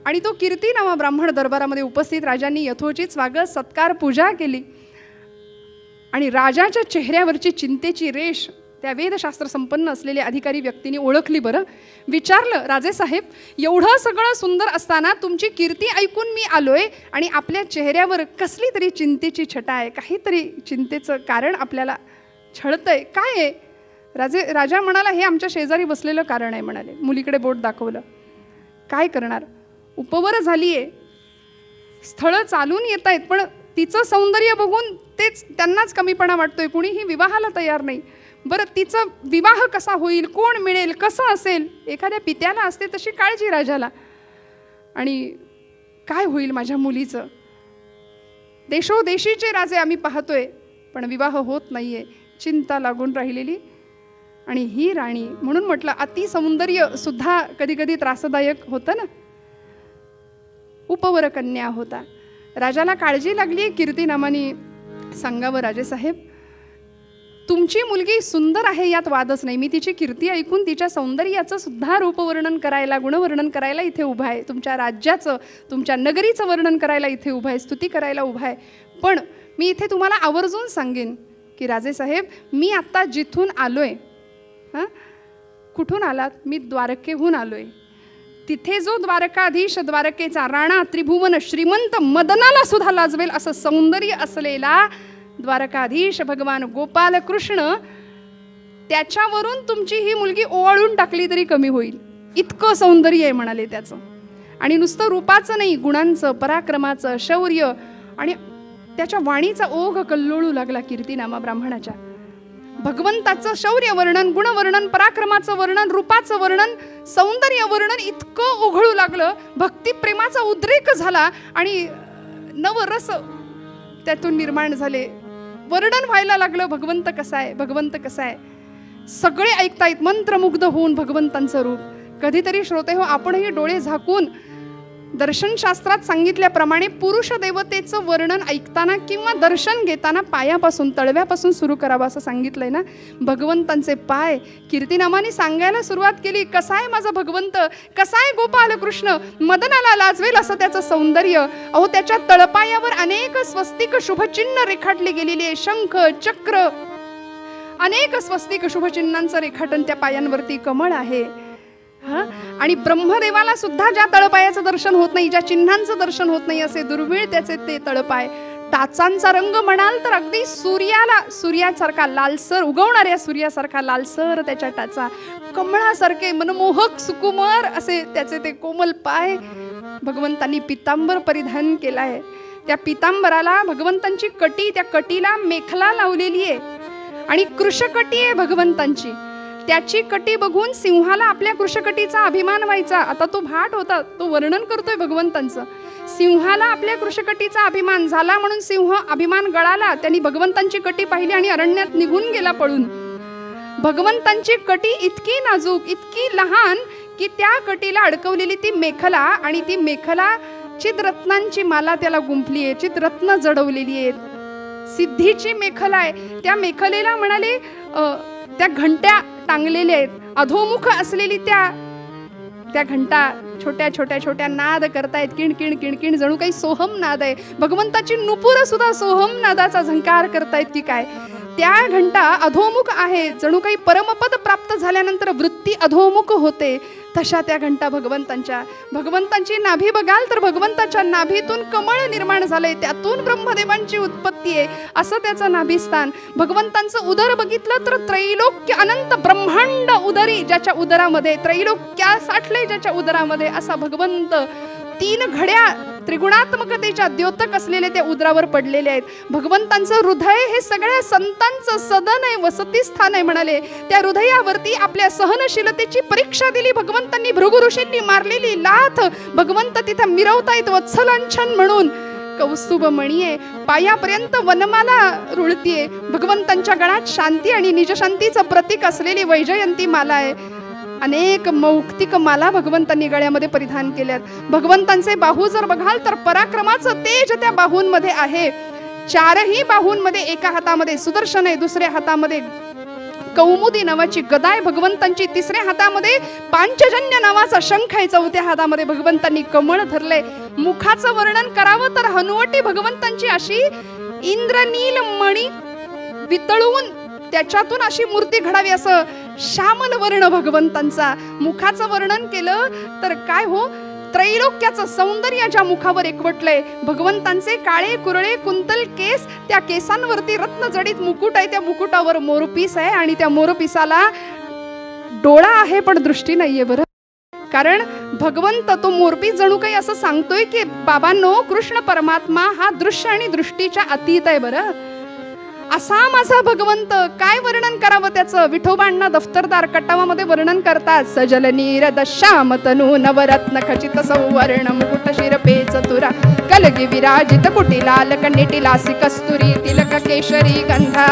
आणि तो कीर्तिनामा ब्राह्मण दरबारामध्ये उपस्थित राजांनी यथोचित स्वागत सत्कार पूजा केली. आणि राजाच्या चेहऱ्यावरची चिंतेची रेष त्या वेदशास्त्र संपन्न असलेले अधिकारी व्यक्तीने ओळखली बरं. विचारलं, राजेसाहेब एवढं सगळं सुंदर असताना तुमची कीर्ती ऐकून मी आलोय आणि आपल्या चेहऱ्यावर कसली तरी चिंतेची छटा आहे, काहीतरी चिंतेचं कारण आपल्याला छळतंय, काय आहे? राजा म्हणाला, हे आमच्या शेजारी बसलेलं कारण आहे म्हणाले. मुलीकडे बोट दाखवलं. काय करणार? उपवर झालीये, स्थळं चालून येत आहेत, पण तिचं सौंदर्य बघून तेच त्यांनाच कमीपणा वाटतोय, कुणीही विवाहाला तयार नाही. बरं, तिचा विवाह कसा होईल, कोण मिळेल, कसं असेल, एखाद्या पित्याला असते तशी काळजी राजाला. आणि काय होईल माझ्या मुलीचं. देशोदेशीचे राजे आम्ही पाहतोय, पण विवाह होत नाहीये, चिंता लागून राहिलेली. आणि ही राणी, म्हणून म्हटलं अतिसौंदर्य सुद्धा कधी कधी त्रासदायक होतं ना. उपवर कन्या होता, राजाला काळजी लागली. कीर्तिनामाने सांगावं, राजेसाहेब तुमची मुलगी सुंदर आहे यात वादच नाही, मी तिची कीर्ती ऐकून तिच्या सौंदर्याचं सुद्धा रूपवर्णन करायला, गुणवर्णन करायला इथे उभा आहे, तुमच्या राज्याचं, तुमच्या नगरीचं वर्णन करायला इथे उभा आहे, स्तुती करायला उभा आहे. पण मी इथे तुम्हाला आवर्जून सांगेन की राजेसाहेब, मी आत्ता जिथून आलोय, कुठून आलात? मी द्वारकेहून आलोय. तिथे जो द्वारकाधीश, द्वारकेचा राणा, त्रिभुवन श्रीमंत, मदनाला सुद्धा लाजवेल असं सौंदर्य असलेला द्वारकाधीश भगवान गोपाल कृष्ण, त्याच्यावरून तुमची ही मुलगी ओवाळून टाकली तरी कमी होईल, इतकं सौंदर्य आहे म्हणाले त्याचं. आणि नुसतं रूपाचं नाही, गुणांचं, पराक्रमाचं, शौर्य, आणि त्याच्या वाणीचा ओघ कल्लोळू लागला कीर्तिनामा ब्राह्मणाच्या. भगवंताचं शौर्य वर्णन, गुणवर्णन, पराक्रमाचं वर्णन, रूपाचं वर्णन, सौंदर्य वर्णन इतकं ओघळू लागलं, भक्तिप्रेमाचा उद्रेक झाला आणि नवरस त्यातून निर्माण झाले. वर्णन व्हायला लागलं, भगवंत कसा आहे, भगवंत कसा आहे. सगळे ऐकतायत मंत्रमुग्ध होऊन भगवंतांचं रूप. कधीतरी श्रोते हो, आपणही डोळे झाकून दर्शनशास्त्रात सांगितल्याप्रमाणे पुरुष देवतेचं वर्णन ऐकताना किंवा दर्शन घेताना पायापासून, तळव्यापासून सुरू करावं असं सांगितलंय ना. भगवंतांचे पाय कीर्तिनामाने सांगायला सुरुवात केली. कसा आहे माझा भगवंत, कसा आहे गोपाल कृष्ण, मदनाला लाजवेल असं त्याचं सौंदर्य. अहो, त्याच्या तळपायावर अनेक स्वस्तिक शुभचिन्ह रेखाटली गेलेली आहे, शंख, चक्र, अनेक स्वस्तिक शुभचिन्हांचं रेखाटन त्या पायांवरती, कमळ आहे. आणि ब्रह्मदेवाला सुद्धा ज्या तळपायाचं दर्शन होत नाही, ज्या चिन्हांचं दर्शन होत नाही, असे दुर्मिळ त्याचे ते तळपाय. टाचांचा रंग म्हणाल तर अगदी सूर्यासारखा लालसर, उगवणाऱ्या सूर्यासारखा लालसर त्याच्या टाचा, कमळासारखे मनमोहक सुकुमार असे त्याचे ते कोमल पाय. भगवंतांनी पितांबर परिधान केलाय. त्या पितांबराला भगवंतांची कटी, त्या कटीला मेखला लावलेली आहे आणि कृशकटी आहे भगवंतांची. त्याची कटी बघून सिंहाला आपल्या कृशकटीचा अभिमान व्हायचा. आता तो भाट होता, तो वर्णन करतोय भगवंतांचं. सिंहाला आपल्या कृशकटीचा अभिमान झाला म्हणून सिंह अभिमान गळाला. त्यांनी भगवंतांची कटी पाहिली आणि अरण्यात निघून गेला पळून. भगवंतांची कटी इतकी नाजूक, इतकी लहान की त्या कटीला अडकवलेली ती मेखला, आणि ती मेखला चित्ररत्नांची माला त्याला गुंफली आहे, चित्ररत्न जडवलेली आहेत, सिद्धीची मेखला आहे. त्या मेखलेला म्हणाले त्या घंट्या टांगलेल्या आहेत, अधोमुख असलेली त्या घंटा छोट्या छोट्या छोट्या नाद करतायत, किणकिण किणकिण, जणू काही सोहम नाद आहे. भगवंताची नुपुर सुद्धा सोहम नादाचा झंकार करतायत की काय. त्या घंटा अधोमुख आहे, जणू काही परमपद प्राप्त झाल्यानंतर वृत्ती अधोमुख होते, तशा त्या घंटा भगवंतांची नाभी बघाल तर भगवंताच्या नाभीतून कमळ निर्माण झालंय, त्यातून ब्रह्मदेवांची उत्पत्ती आहे, असं त्याचं नाभिस्थान. भगवंतांचं उदर बघितलं तर त्रैलोक्य अनंत ब्रह्मांड उदरी, ज्याच्या उदरामध्ये त्रैलोक्या साठले, ज्याच्या उदरामध्ये, असा भगवंत. 3 घड्या त्रिगुणात्मकतेच्या द्योतक असलेले त्या उदरावर पडलेले आहेत. भगवंतांचं हृदय हे सगळ्या संतांचं सदन आहे, वसतिस्थान आहे म्हणाले. त्या हृदयावरती आपल्या सहनशीलतेची परीक्षा दिली भगवंतांनी. भृगु ऋषींनी मारलेली लाथ भगवंत तिथे मिरवतायत वत्सलांछन म्हणून. कौस्तुभ मणी आहे, पायापर्यंत वनमाला रुळतीये. भगवंतांच्या गळ्यात शांती आणि निजशांतीचं प्रतीक असलेली वैजयंती माला आहे. अनेक मौक्तिक माला भगवंतांनी गळ्यामध्ये परिधान केल्यात. भगवंतांचे बाहू जर बघाल तर पराक्रमाचं तेज त्या बाहूंमध्ये आहे. 4ही बाहूंमध्ये एका हातामध्ये सुदर्शन आहे, दुसऱ्या हातामध्ये कौमुदी नावाची गदा आहे भगवंतांची, तिसऱ्या हातामध्ये पांचजन्य नावाचा शंख आहे, चौथ्या हातामध्ये भगवंतांनी कमळ धरले. मुखाचं वर्णन करावं तर हनुवटी भगवंतांची अशी इंद्रनील मणी वितळून त्याच्यातून अशी मूर्ती घडावी असं श्यामल वर्ण भगवंतांचा. मुखाचं वर्णन केलं तर काय हो, त्रैलोक्याचं सौंदर्य ज्या मुखावर एकवटलंय. भगवंतांचे काळे कुरळे कुंतल केस, त्या केसांवरती रत्न जडित मुकुट आहे, त्या मुकुटावर मोरपीस आहे आणि त्या मोरपिसाला डोळा आहे पण दृष्टी नाहीये. बरं, कारण भगवंत तो मोरपी जणू काही असं सांगतोय की बाबांनो, कृष्ण परमात्मा हा दृश्य आणि दृष्टीच्या अतीत आहे बरं. असा माझा भगवंत, काय वर्णन करावं त्याचं. विठोबांना दफ्तरदार कट्टावामध्ये वर्णन करतात. सजल नीर दश्याम तनू नवरत्न खचित सौवर्ण मुकुट शिरपे चतुरा कलगी विराजित कुटिलाल कन्निटिलासी कस्तुरी तिलक केशरी गंधा.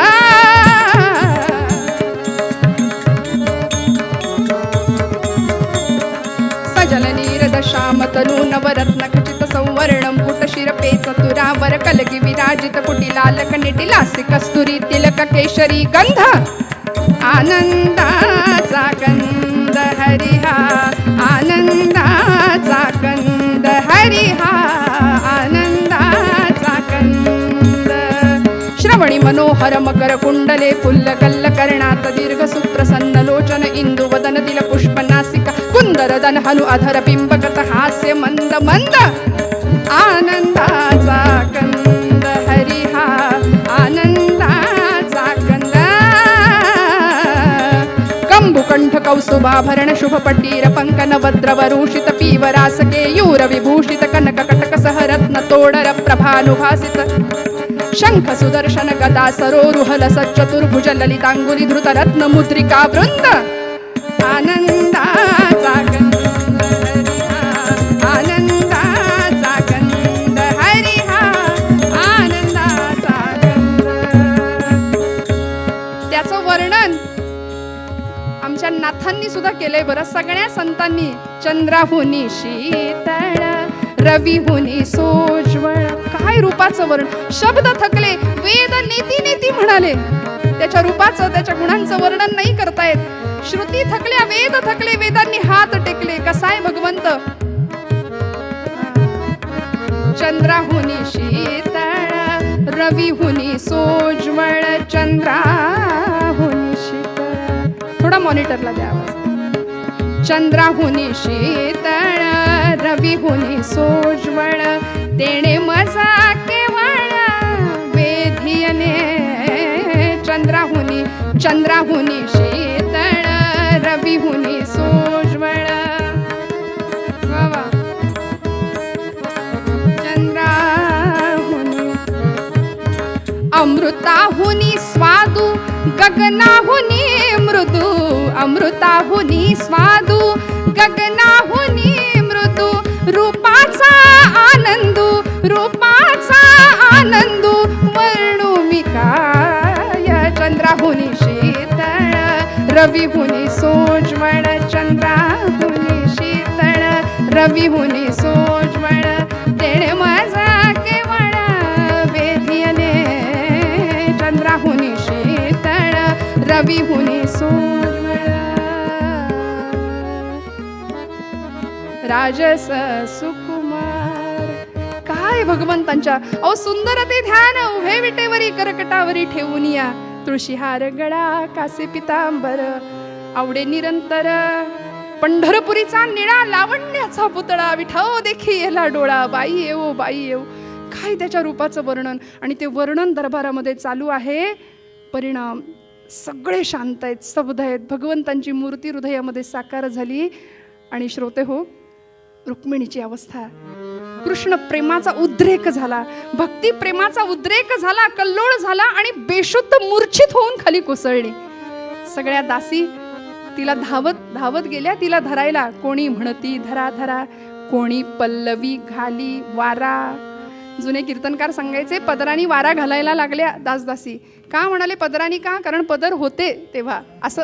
सजल नीर दश्याम तनू नवरत्न खचित सौवर्ण मुकुट शिरपे चतुरा वर कलगी विराजित कुटिलाल कन्निटिलासी कस्तुरी तिलक केशरी गंध. आनंदाचा कंद हरिहा, आनंदाचा कंद हरिहा, आनंदाचा कंद. श्रवणी मनोहर मकर कुंडले फुल्ल कल्ल कर्णात दीर्घ सुप्रसन्न लोचन इंदु वदन दिल पुष्प नासिका कुंदर दन हनु अधर बिंबगत हास्य मंद मंद. आनंदाचा कंद हरिहा, आनंदाचा कंद. कंबुकंठ कौस्तुभाभरण शुभपटीर पंकन वद्रवरूषित पीवरास केयूर विभूषित कनक कटक सहरत्न तोडर प्रभानुभासित शंख सुदर्शन गदा सरोरुहल सच्चतुर्भुज ललितांगुली धृत रत्न मुद्रिका वृंद. आनंदाचा कंद हरिहा, आनंदाचा कंद हरिहा, आनंदाचा कंद. त्याचं वर्णन आमच्या नाथांनी सुद्धा केलंय बरं, सगळ्या संतांनी. चंद्राहुनी शीतळ रविहुनी सोज्वळ. काय रूपाचं वर्णन. शब्द थकले, वेद नेती नेती म्हणाले. त्याच्या रूपाचं, त्याच्या गुणांचं वर्णन नाही करतायत. श्रुती थकल्या, वेद थकले, वेदांनी हात टेकले. कसाय भगवंत. चंद्राहुनी शीतळ रविहुनी सोज्वळ. चंद्राहुनी शीतळ. थोडा मॉनिटरला द्या आवाज. चंद्राहुनी शीतळ रविहुनी सोज्वळ. तेणे मजा केवळ वेधियने. चंद्राहुनी, चंद्राहुनी शीतळ रविहुनी सोज्वळ. वा वा. चंद्राहुनी अमृताहुनी स्वादू गगनाहुनी मृदू. अमृताहुनी स्वादू गगनाहुनी मृदू. रूपाचा आनंदू, रूपाचा आनंदू वर्णू मी काय. चंद्राहुनी शीतळ रविहुनी सोज्वळ. चंद्राहुनी शीतळ रविहुनी सोज्वळ. तेणे माझा केवळ वेधियने. चंद्राहुनी शीतळ रविहुनी सोज्वळ. राजस सुकुमार. काय भगवंतांच्या. अहो सुंदर ते ध्यान उभे विटेवरी करकटावरी ठेवून या. तुळशीहार गळा कासे पितांबर आवडे निरंतर. पंढरपुरीचा निळा लावण्याचा पुतळा विठाओ देखी येला डोळा. बाई येऊ, बाई येऊ. काय त्याच्या रूपाचं वर्णन. आणि ते वर्णन दरबारामध्ये चालू आहे. परिणाम सगळे शांत आहेत, स्तब्ध आहेत. भगवंतांची मूर्ती हृदयामध्ये साकार झाली. आणि श्रोते हो, रुक्मिणीची अवस्था. कृष्ण प्रेमाचा उद्रेक झाला, भक्ती प्रेमाचा उद्रेक झाला, कल्लोळ झाला आणि बेशुद्ध मूर्छित होऊन खाली कोसळली. सगळ्या दासी तिला धावत धावत गेल्या तिला धरायला. कोणी म्हणती धरा धरा, कोणी पल्लवी घाली वारा. जुने कीर्तनकार सांगायचे पदरानी वारा घालायला लागल्या दासदासी. का म्हणाले पदरानी? का? कारण पदर होते तेव्हा, असं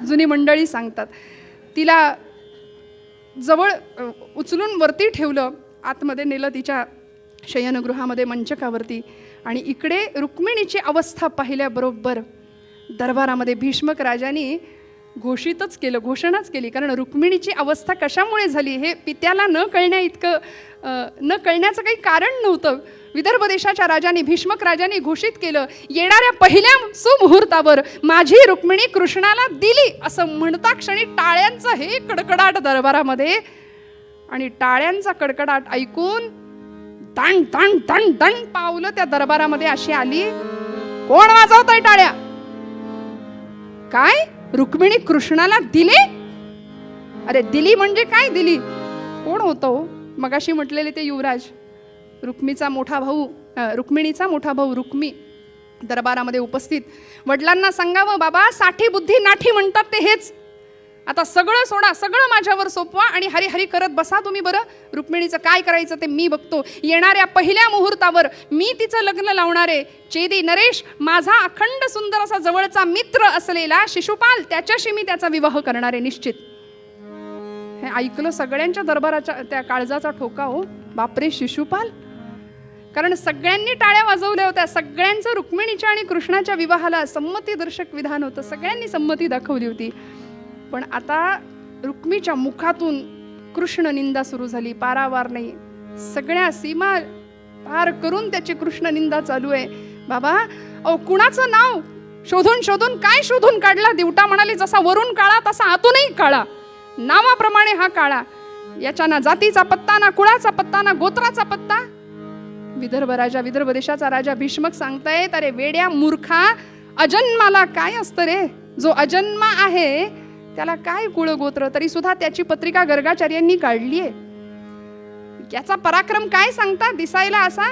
जुनी मंडळी सांगतात. तिला जवळ उचलून वरती ठेवलं, आतमध्ये नेलं तिच्या शयनगृहामध्ये मंचकावरती. आणि इकडे रुक्मिणीची अवस्था पाहिल्याबरोबर दरबारामध्ये भीष्मक राजांनी घोषितच केलं, घोषणाच केली. कारण रुक्मिणीची अवस्था कशामुळे झाली हे पित्याला न कळण्याचं काही कारण नव्हतं. विदर्भ देशाच्या राजांनी, भीष्मक राजांनी घोषित केलं, येणाऱ्या पहिल्या सुमुहूर्तावर माझी रुक्मिणी कृष्णाला दिली असं म्हणता क्षणी टाळ्यांचा हे कडकडाट दरबारामध्ये. आणि टाळ्यांचा कडकडाट ऐकून तण तण तण तण पावलं त्या दरबारामध्ये अशी आली. कोण वाजवतंय टाळ्या? काय? रुक्मिणी कृष्णाला दिले? अरे दिली म्हणजे काय दिली? कोण होतं हो? मगाशी म्हटलेले ते युवराज, रुक्मिणीचा मोठा भाऊ रुक्मी दरबारामध्ये उपस्थित. वडिलांना सांगावं, बाबा साठी बुद्धी नाठी म्हणतात ते हेच. आता सगळं सोडा, सगळं माझ्यावर सोपवा आणि हरी हरी करत बसा तुम्ही. बरं, रुक्मिणीचं काय करायचं ते मी बघतो. येणाऱ्या पहिल्या मुहूर्तावर मी तिचं लग्न लावणारे. चेदी नरेश माझा अखंड सुंदर असा जवळचा मित्र असलेला शिशुपाल, त्याच्याशी मी त्याचा विवाह करणारे निश्चित. हे ऐकलं सगळ्यांच्या दरबाराच्या त्या काळजाचा ठोका हो. बापरे, शिशुपाल! कारण सगळ्यांनी टाळ्या वाजवल्या होत्या. सगळ्यांचं रुक्मिणीच्या आणि कृष्णाच्या विवाहाला संमतीदर्शक विधान होतं. सगळ्यांनी संमती दाखवली होती. पण आता रुक्मीच्या मुखातून कृष्ण निंदा सुरू झाली. पारावार नाही, सगळ्या सीमा पार करून त्याची कृष्ण निंदा चालू आहे. बाबा अहो, कुणाचं नाव शोधून शोधून काय शोधून काढला? दिवटा म्हणाली, जसा वरून काळा तसा आतूनही काळा. नावाप्रमाणे हा काळा. याच्या ना जातीचा पत्ता, ना कुळाचा पत्ता, ना गोत्राचा पत्ता. विदर्भ देशाचा राजा भीष्मक सांगतायत, अरे वेड्या मूर्खा, अजन्माला काय असतं रे? जो अजन्मा आहे त्याला काय कुळ गोत्र? तरी सुद्धा त्याची पत्रिका गर्गाचार्यांनी काढलीये. याचा पराक्रम काय सांगता? दिसायला असा,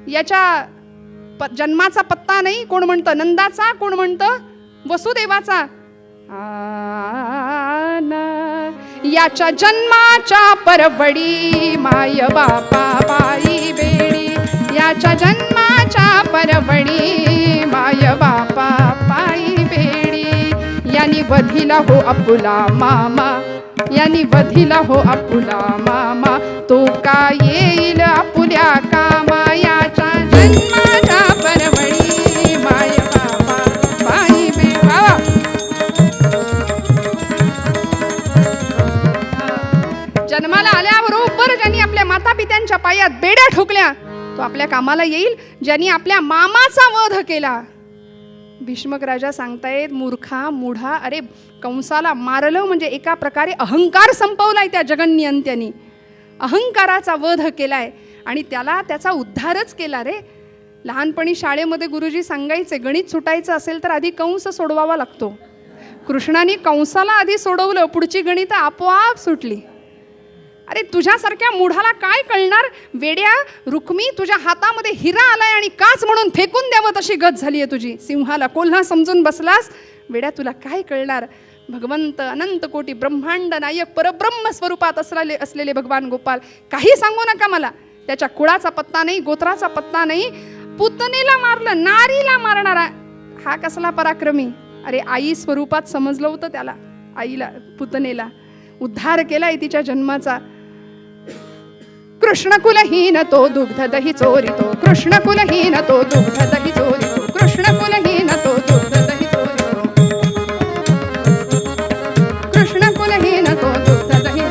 याच्या जन्माचा पत्ता नाही. कोण म्हणतं नंदाचा, कोण म्हणतं वसुदेवाचा. याच्या जन्माच्या परवडी माय बापा बाई बेडी. याच्या जन्माच्या परवडी माय बापा बाई बेडी. यानी वधिला हो आपुला मामा, यानी वधिला हो आपुला मामा. तो का येईल आपुल्या कामा. याच्या जन्माच्या परवडी माय बापा बाई बेडी. जन्माला आल्याबरोबर ज्यांनी आपल्या माता पित्यांच्या पायात बेड्या ठोकल्या तो आपल्या कामाला येईल. ज्यांनी आपल्या मामाचा वध केला. भीष्मक राजा सांगतायत, मूर्खा मूढा, अरे कंसाला मारलं म्हणजे एका प्रकारे अहंकार संपवलाय त्या जगन्नियंत्यांनी. अहंकाराचा वध केलाय आणि त्याला त्याचा उद्धारच केला रे. लहानपणी शाळेमध्ये गुरुजी सांगायचे, गणित सुटायचं असेल तर आधी कंस सोडवावा लागतो. कृष्णाने कंसाला आधी सोडवलं, पुढची गणितं आपोआप सुटली. अरे तुझ्यासारख्या मूढाला काय कळणार? वेड्या रुक्मी, तुझ्या हातामध्ये हिरा आलाय आणि काच म्हणून फेकून द्यावं तशी गत झाली आहे तुझी. सिंहाला कोल्हा समजून बसलास. वेड्या तुला काय कळणार? भगवंत अनंत कोटी ब्रह्मांड नायक परब्रह्म स्वरूपात असलेले भगवान गोपाल. काही सांगू नका मला. त्याच्या कुळाचा पत्ता नाही, गोत्राचा पत्ता नाही. पुतनेला मारलं, नारीला मारणारा हा कसला पराक्रमी. अरे आई स्वरूपात समजलं होतं त्याला. आईला, पुतनेला उद्धार केलाय तिच्या जन्माचा. कृष्णकुलहीन तो दुग्ध दही चोरितो. कृष्णकुलहीन तो दुग्ध दही चोरितो. कृष्णकुलहीन तो दुग्ध दही चोरितो. कृष्णकुलहीन तो दुग्ध दही.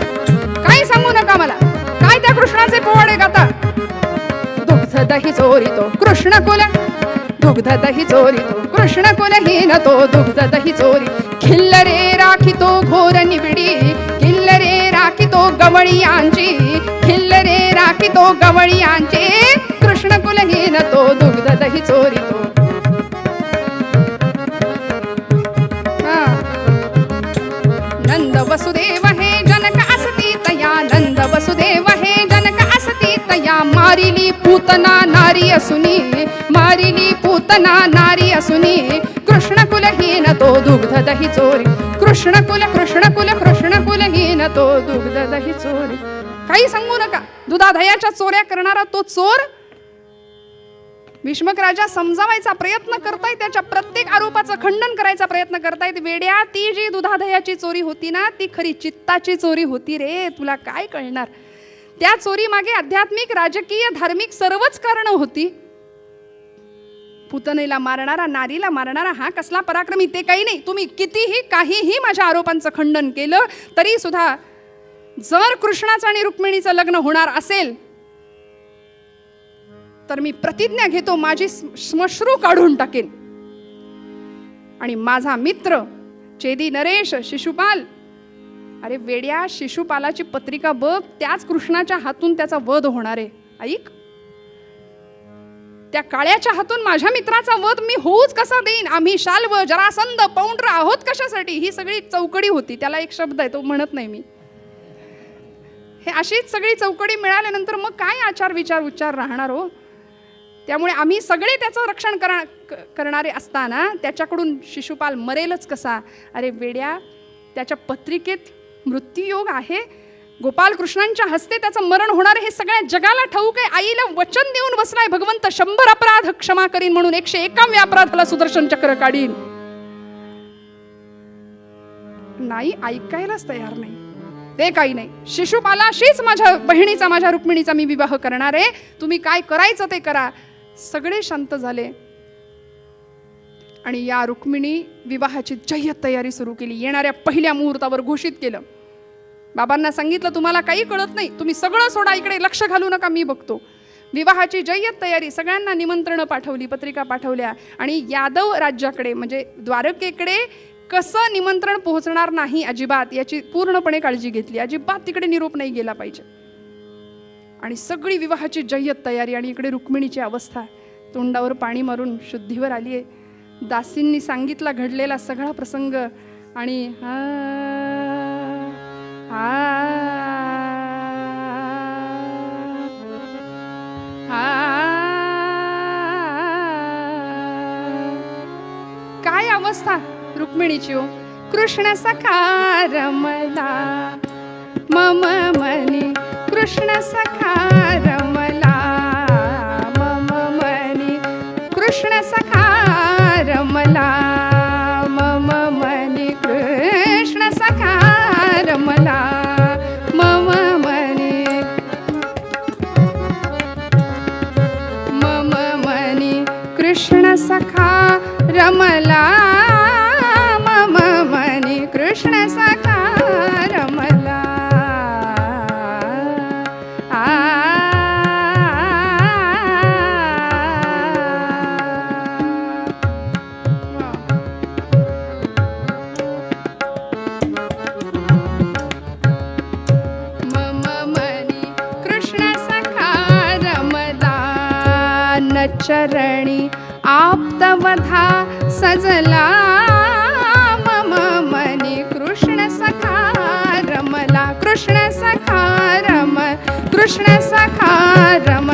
काय सांगू नका मला. काय त्या कृष्णाचे पोवाडे गाता. दुग्ध दही चोरितो कृष्णकुल, दुग्ध दही चोरितो कृष्णकुलहीन तो दुग्ध दही चोरी. खिल्लरे राखितो घोर निबिडी. खिल्लरे राखितो गवळियांची. खिल्लरे राखितो गवळियांचे. कृष्णकुलहीन तो दुग्ध दही चोरितो. नंद वसुदेव हे जनक असती तया. नंद वसुदेव हे जनक असती तया. मारिली पूतना नारी असुनी. मारिली पूतना नारी असुनी. कृष्णकुलहीन तो दुग्ध दही चोरी. कृष्णकुल कृष्णकुल कृष्णकुलहीन तो दुग्ध दही चोरी. काही सांगू नका. दुधादह्याच्या चोऱ्या करणारा तो चोर. भीष्मक राजा समजावायचा प्रयत्न करतायत. त्याच्या प्रत्येक आरोपाचं खंडन करायचा प्रयत्न करतायत. वेड्या, ती जी दुधादह्याची चोरी होती ना, ती खरी चित्ताची चोरी होती रे. तुला काय कळणार. त्या चोरी मागे आध्यात्मिक, राजकीय, धार्मिक सर्वच कारण होती. पुतनेला मारणारा, नारीला मारणारा हा कसला पराक्रमी. ते काही नाही. तुम्ही कितीही काहीही माझ्या आरोपांचं खंडन केलं तरी सुद्धा जर कृष्णाचं आणि रुक्मिणीचं लग्न होणार असेल तर मी प्रतिज्ञा घेतो, माझी श्मश्रू काढून टाकेन. आणि माझा मित्र चेदी नरेश शिशुपाल, अरे वेड्या, शिशुपालाची पत्रिका बघ. त्याच कृष्णाच्या हातून त्याचा वध होणार आहे. ऐक, त्या काळ्याच्या हातून माझ्या मित्राचा वध मी होऊच कसा देईन. आम्ही शाल्व, जरासंध, पौंड्र आहोत कशासाठी. ही सगळी चौकडी होती. त्याला एक शब्द आहे तो म्हणत नाही मी. हे अशीच सगळी चौकडी मिळाल्यानंतर मग काय आचार विचार उच्चार राहणार हो. त्यामुळे आम्ही सगळे त्याचं रक्षण करणारे असताना त्याच्याकडून शिशुपाल मरेलच कसा. अरे वेड्या, त्याच्या पत्रिकेत मृत्यूयोग आहे. गोपालकृष्णांच्या हस्ते त्याचं मरण होणार हे सगळ्या जगाला ठाऊक आहे. आईला वचन देऊन बसलाय भगवंत 100 अपराध क्षमा करीन म्हणून, 101व्या अपराधाला सुदर्शन चक्र काढीन. नाही, ऐकायलाच तयार नाही. ते काही नाही, शिशुपालाशीच माझ्या बहिणीचा, माझ्या रुक्मिणीचा मी विवाह करणार आहे, तुम्ही काय करायचं ते करा. सगळे शांत झाले आणि या रुक्मिणी विवाहाची जय्यत तयारी सुरू केली. येणाऱ्या पहिल्या मुहूर्तावर घोषित केलं. बाबांना सांगितलं तुम्हाला काही कळत नाही, तुम्ही सगळं सोडा, इकडे लक्ष घालू नका, मी बघतो. विवाहाची जय्यत तयारी, सगळ्यांना निमंत्रणं पाठवली, पत्रिका पाठवल्या. आणि यादव राज्याकडे म्हणजे द्वारकेकडे कसं निमंत्रण पोहोचणार नाही अजिबात याची पूर्णपणे काळजी घेतली. अजिबात तिकडे निरोप नाही गेला पाहिजे. आणि सगळी विवाहाची जय्यत तयारी. आणि इकडे रुक्मिणीची अवस्था, तोंडावर पाणी मारून शुद्धीवर आली आहे. दासींनी सांगितला घडलेला सगळा प्रसंग. आणि काय अवस्था रुक्मिणीची हो. कृष्ण सखा रमला मम मनी, कृष्ण सखा रमला मम मनी, कृष्ण सखा रमला मम मनी, कृष्ण सखा रमला मम मनी, मम मनी, कृष्ण सखा रमला मम मनी, कृष्ण सखा रमला. चरणी आप्तवधा सजला मम मनी, कृष्ण सखा रमला, कृष्ण सखा रम, कृष्ण सखा रम